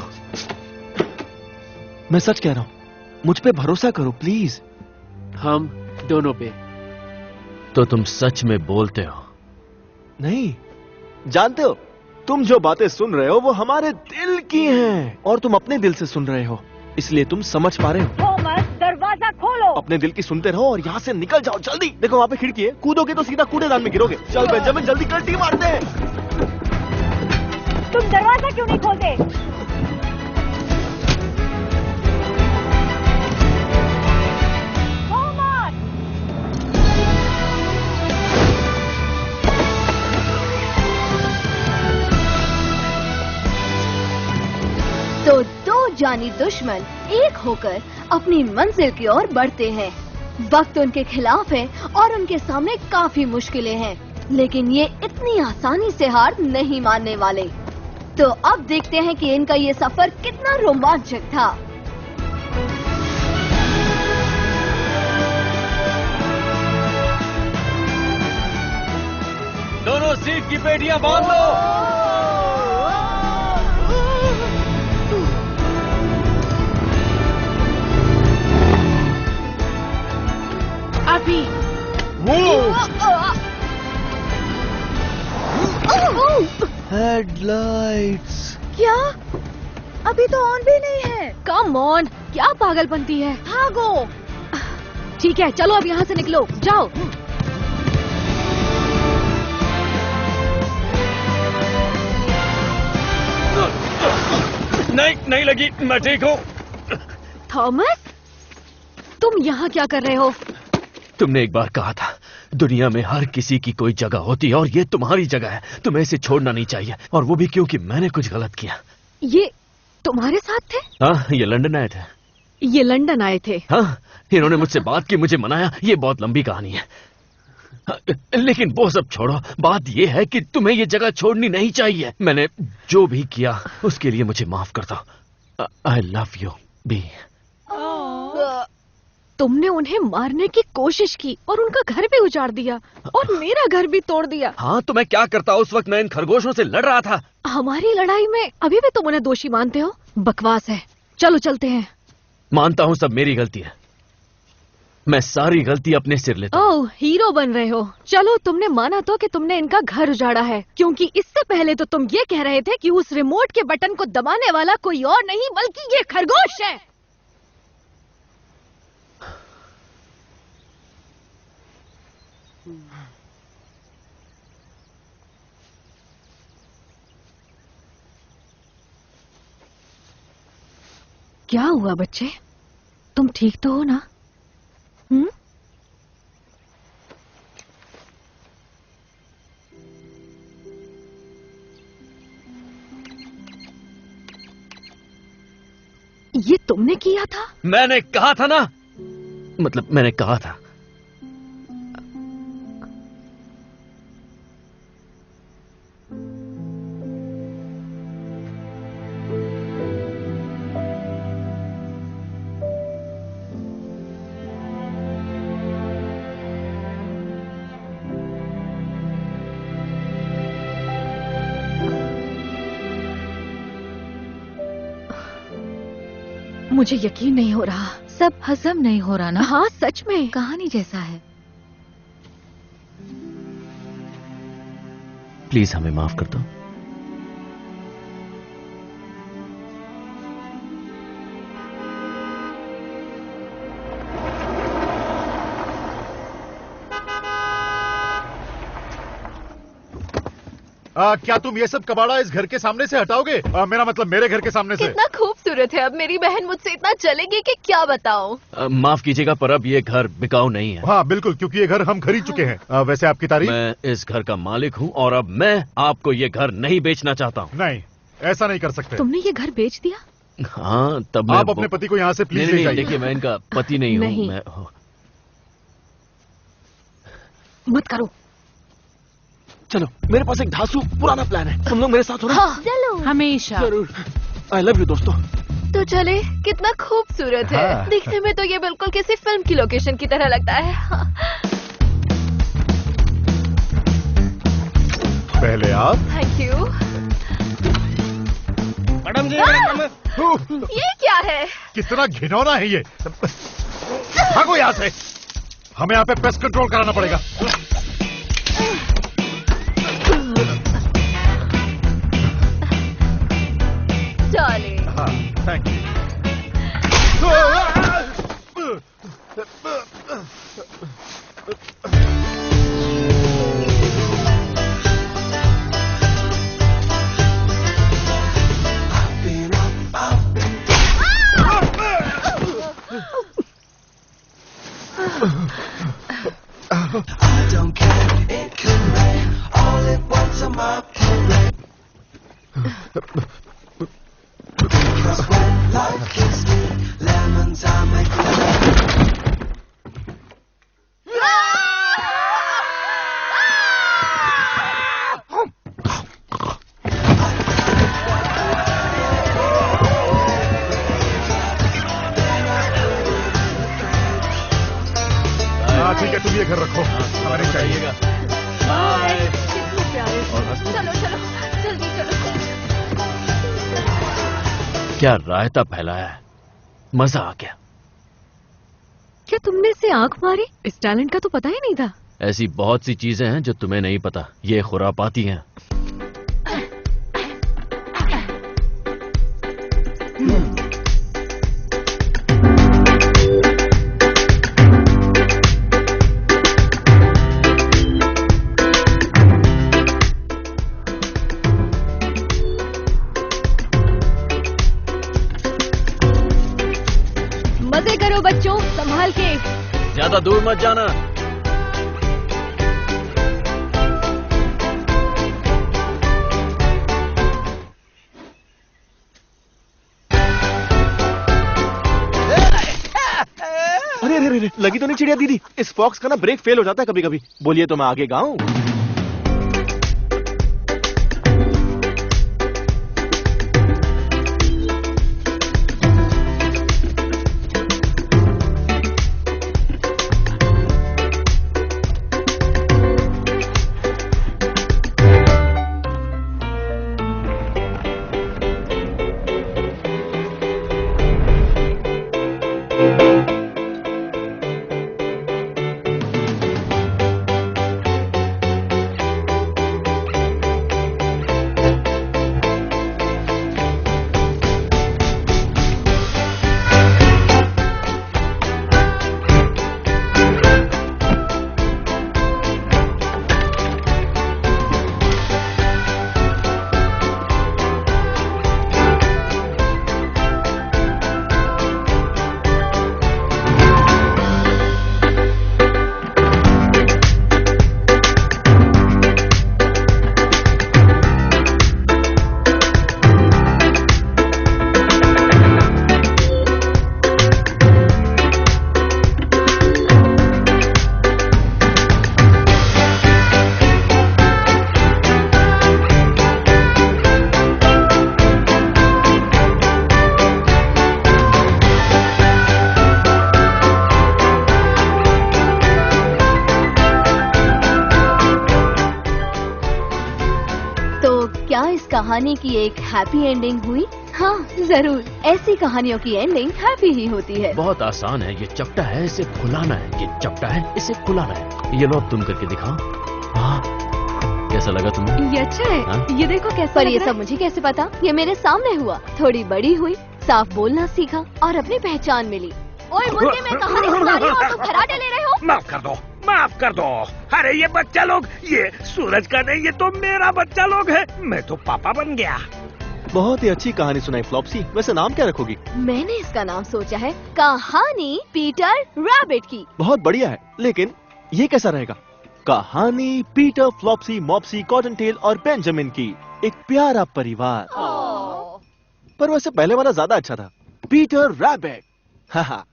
मैं सच कह रहा हूँ, मुझ पे भरोसा करो प्लीज। हम दोनों पे। तो तुम सच में बोलते हो? नहीं, जानते हो, तुम जो बातें सुन रहे हो वो हमारे दिल की हैं, और तुम अपने दिल से सुन रहे हो, इसलिए तुम समझ पा रहे हो। थॉमस, दरवाजा खोलो। अपने दिल की सुनते रहो और यहाँ से निकल जाओ जल्दी। देखो वहाँ पे खिड़की है, कूदोगे तो सीधा कूड़ेदान में गिरोगे। चल बेंजामिन, जल्दी कल्टी मारते हैं। तुम दरवाजा क्यों नहीं खोलते? तो दो जानी दुश्मन एक होकर अपनी मंजिल की ओर बढ़ते हैं। वक्त उनके खिलाफ है और उनके सामने काफी मुश्किलें हैं, लेकिन ये इतनी आसानी से हार नहीं मानने वाले। तो अब देखते हैं कि इनका ये सफर कितना रोमांचक था। दोनों सीट की पेटियां बांध लो। अभी हेडलाइट्स क्या? अभी तो ऑन भी नहीं है। कम ऑन, क्या पागलपंती है। भागो। ठीक है, चलो अब यहाँ से निकलो, जाओ। नहीं लगी, मैं ठीक हूँ। थॉमस, तुम यहाँ क्या कर रहे हो? तुमने एक बार कहा था, दुनिया में हर किसी की कोई जगह होती है और ये तुम्हारी जगह है। तुम्हें इसे छोड़ना नहीं चाहिए, और वो भी क्योंकि मैंने कुछ गलत किया। ये तुम्हारे साथ थे? हाँ, ये लंदन आए थे। ये लंदन आए थे? हाँ, इन्होंने मुझसे बात की, मुझे मनाया। ये बहुत लंबी कहानी है, लेकिन वो सब छोड़ो। बात ये है कि तुम्हें ये जगह छोड़नी नहीं चाहिए। मैंने जो भी किया उसके लिए मुझे माफ कर दो। I love you B. तुमने उन्हें मारने की कोशिश की और उनका घर भी उजाड़ दिया और मेरा घर भी तोड़ दिया। हाँ, तो मैं क्या करता? उस वक्त मैं इन खरगोशों से लड़ रहा था। हमारी लड़ाई में अभी भी तुम उन्हें दोषी मानते हो? बकवास है। चलो चलते हैं। मानता हूँ सब मेरी गलती है, मैं सारी गलती अपने सिर लेता हूँ। ओह, हीरो बन रहे हो। चलो, तुमने माना तो कि तुमने इनका घर उजाड़ा है, क्योंकि इससे पहले तो तुम ये कह रहे थे कि उस रिमोट के बटन को दबाने वाला कोई और नहीं बल्कि ये खरगोश है। क्या हुआ बच्चे, तुम ठीक तो हो ना? ये तुमने किया था? मैंने कहा था ना, मतलब मैंने कहा था। मुझे यकीन नहीं हो रहा। सब हजम नहीं हो रहा ना? हाँ, सच में कहानी जैसा है। प्लीज हमें माफ कर दो। क्या तुम ये सब कबाड़ा इस घर के सामने से हटाओगे? मेरा मतलब मेरे घर के सामने से। कितना खूबसूरत है। अब मेरी बहन मुझसे इतना चलेगी कि क्या बताऊं। माफ कीजिएगा पर अब ये घर बिकाऊ नहीं है। हाँ बिल्कुल, क्योंकि ये घर हम खरीद चुके हैं। वैसे आपकी तारीफ? मैं इस घर का मालिक हूँ और अब मैं आपको ये घर नहीं बेचना चाहता हूँ। नहीं, ऐसा नहीं कर सकते। तुमने ये घर बेच दिया? हाँ तब आप अपने पति को यहाँ से प्लीज ले जाइए। देखिए मैं इनका पति नहीं हूँ। मैं मत करो। चलो, मेरे पास एक धांसू पुराना प्लान है, तुम लोग मेरे साथ हो ना? हाँ, चलो। हमेशा। जरूर। आई लव यू दोस्तों। तो चले, कितना खूबसूरत है। हाँ। दिखने में तो ये बिल्कुल किसी फिल्म की लोकेशन की तरह लगता है। हाँ। पहले आप। Thank you. मैडम जी, ये क्या है? कितना घिनौना है ये। भागो यहाँ से, हमें यहाँ पे पेस्ट कंट्रोल कराना पड़ेगा। डार्लिंग। हाँ, thank you. I don't care, it can rain all at once, I'm up to rain. Because when life gives me lemons, I make lemons. हाँ ठीक है, तुम ये घर रखो, हमें नहीं चाहिएगा। चलो चलो, जल्दी चलो। क्या रायता फैलाया है, मजा आ गया। क्या तुमने इसे आंख मारी? इस टैलेंट का तो पता ही नहीं था। ऐसी बहुत सी चीजें हैं जो तुम्हें नहीं पता, ये खुरापाती हैं। मजे करो बच्चों, संभाल के। ज्यादा दूर मत जाना। अरे अरे अरे, लगी तो नहीं चिड़िया दीदी? इस फॉक्स का ना ब्रेक फेल हो जाता है कभी कभी। बोलिए तो मैं आगे गाऊं? कहानी की एक हैप्पी एंडिंग हुई? हाँ जरूर, ऐसी कहानियों की एंडिंग हैप्पी ही होती है। बहुत आसान है, ये चपटा है, इसे खुलाना है। ये चपटा है, इसे खुलाना है। ये लो अब तुम करके दिखाओ। हाँ कैसा कैसा लगा तुम्हें? ये अच्छा है। हाँ? ये देखो कैसा पर लग ये रहा सब मुझे कैसे पता? ये मेरे सामने हुआ। थोड़ी बड़ी हुई, साफ बोलना सीखा और अपनी पहचान मिली। ओए मुर्गे, मैं कहानी सुना रही हूँ और तुम खराटे ले रहे हो। माफ कर दो, माफ कर दो। अरे ये बच्चा लोग, ये सूरज का नहीं, ये तो मेरा बच्चा लोग है। मैं तो पापा बन गया। बहुत ही अच्छी कहानी सुनाई फ्लॉप्सी। वैसे नाम क्या रखोगी? मैंने इसका नाम सोचा है कहानी पीटर रैबिट की। बहुत बढ़िया है, लेकिन ये कैसा रहेगा? कहानी पीटर, फ्लॉप्सी, मॉप्सी, कॉटनटेल और बेंजामिन की, एक प्यारा परिवार। पर वैसे पहले वाला ज्यादा अच्छा था, पीटर रैबिट। हाँ।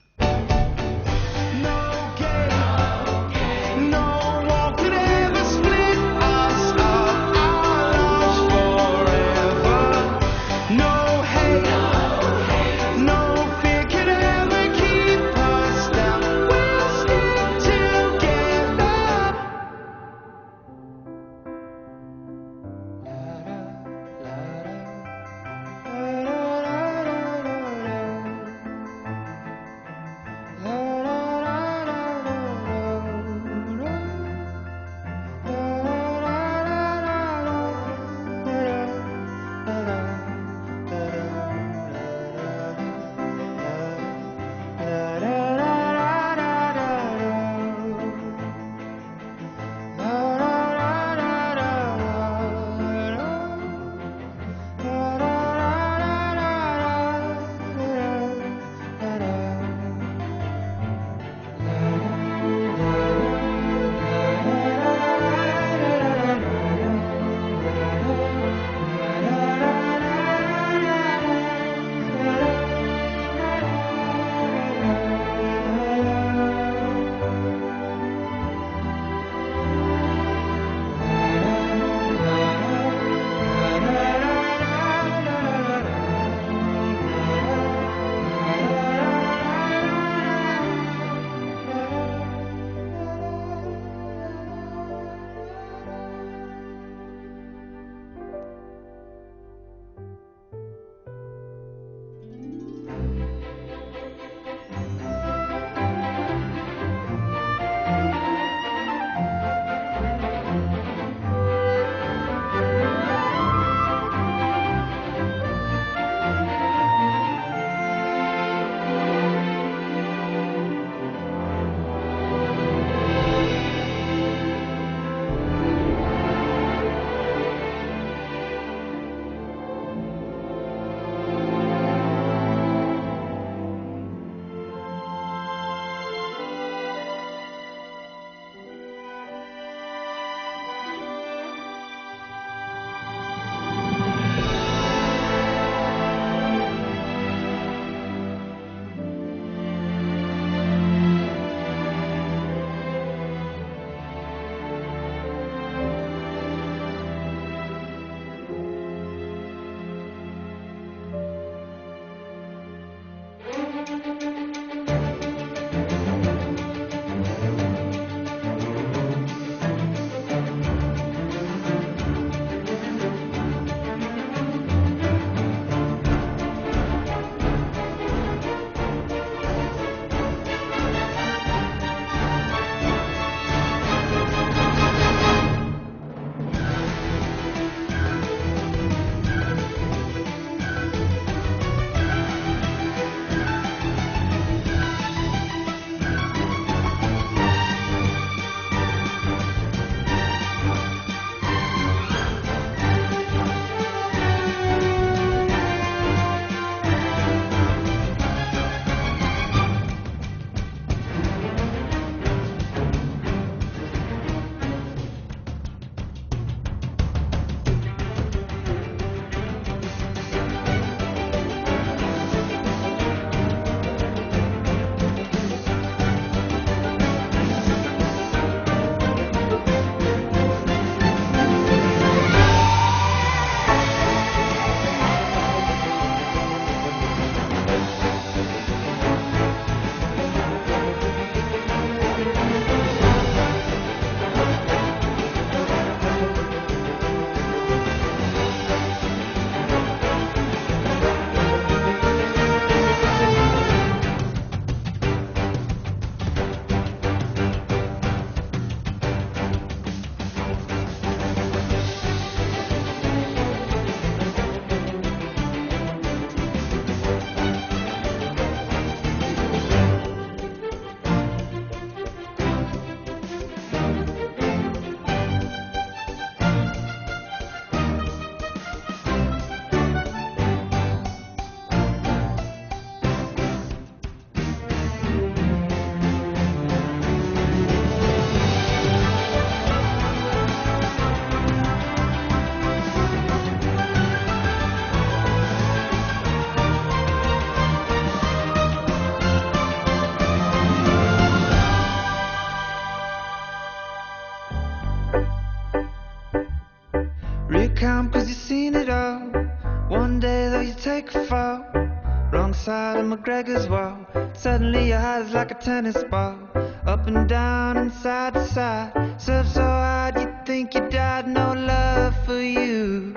fall. Wrong side of McGregor's wall. Suddenly your heart is like a tennis ball. Up and down and side to side. Serve so hard you think you died. No love for you.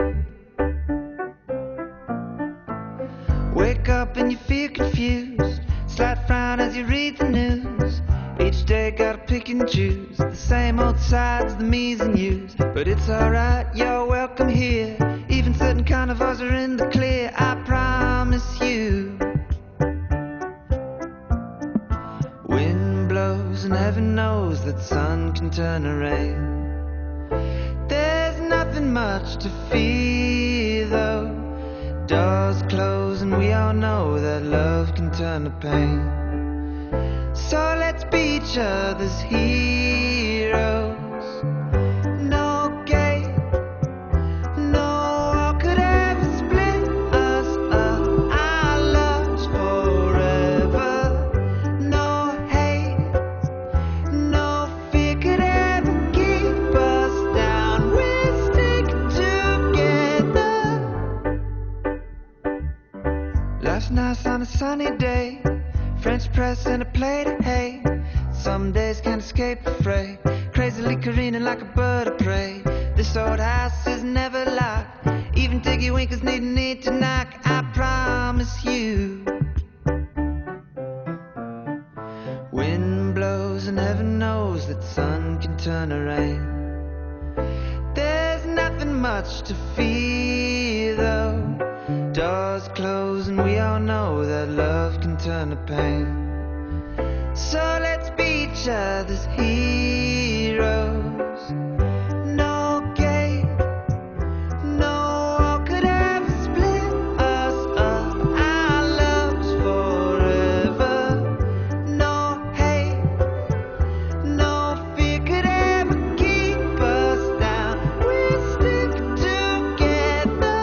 Wake up and you feel confused. Slight frown as you read the news. Each day gotta pick and choose. The same old sides, the me's and you's. But it's alright, you're welcome here. Even certain carnivores are in the clear, I promise you. Wind blows and heaven knows that sun can turn to rain. There's nothing much to fear though. Doors close and we all know that love can turn to pain. So let's be each other's heroes. No gate, no wall could ever split us up. Our love's forever. No hate, no fear could ever keep us down. We'll stick together. Life's nice on a sunny day. French press and a plate of hay. Some days can't escape the fray. Crazily careening like a bird of prey. This old house is never locked. Even Diggy Winkers need to knock. I promise you. Wind blows and heaven knows that sun can turn to rain. There's nothing much to fear though. Doors close and we all know that love can turn to pain. So let's be each other's heroes. No gate, no wall could ever split us up. Our love's forever. No hate, no fear could ever keep us down. We'll stick together.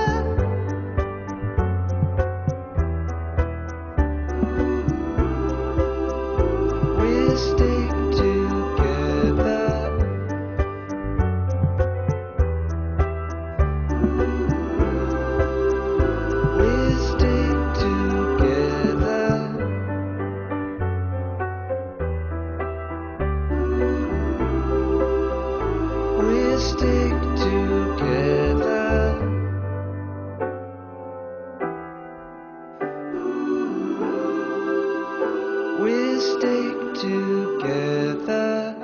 We'll stick together. We'll stick together. We'll stick together. We'll stick together.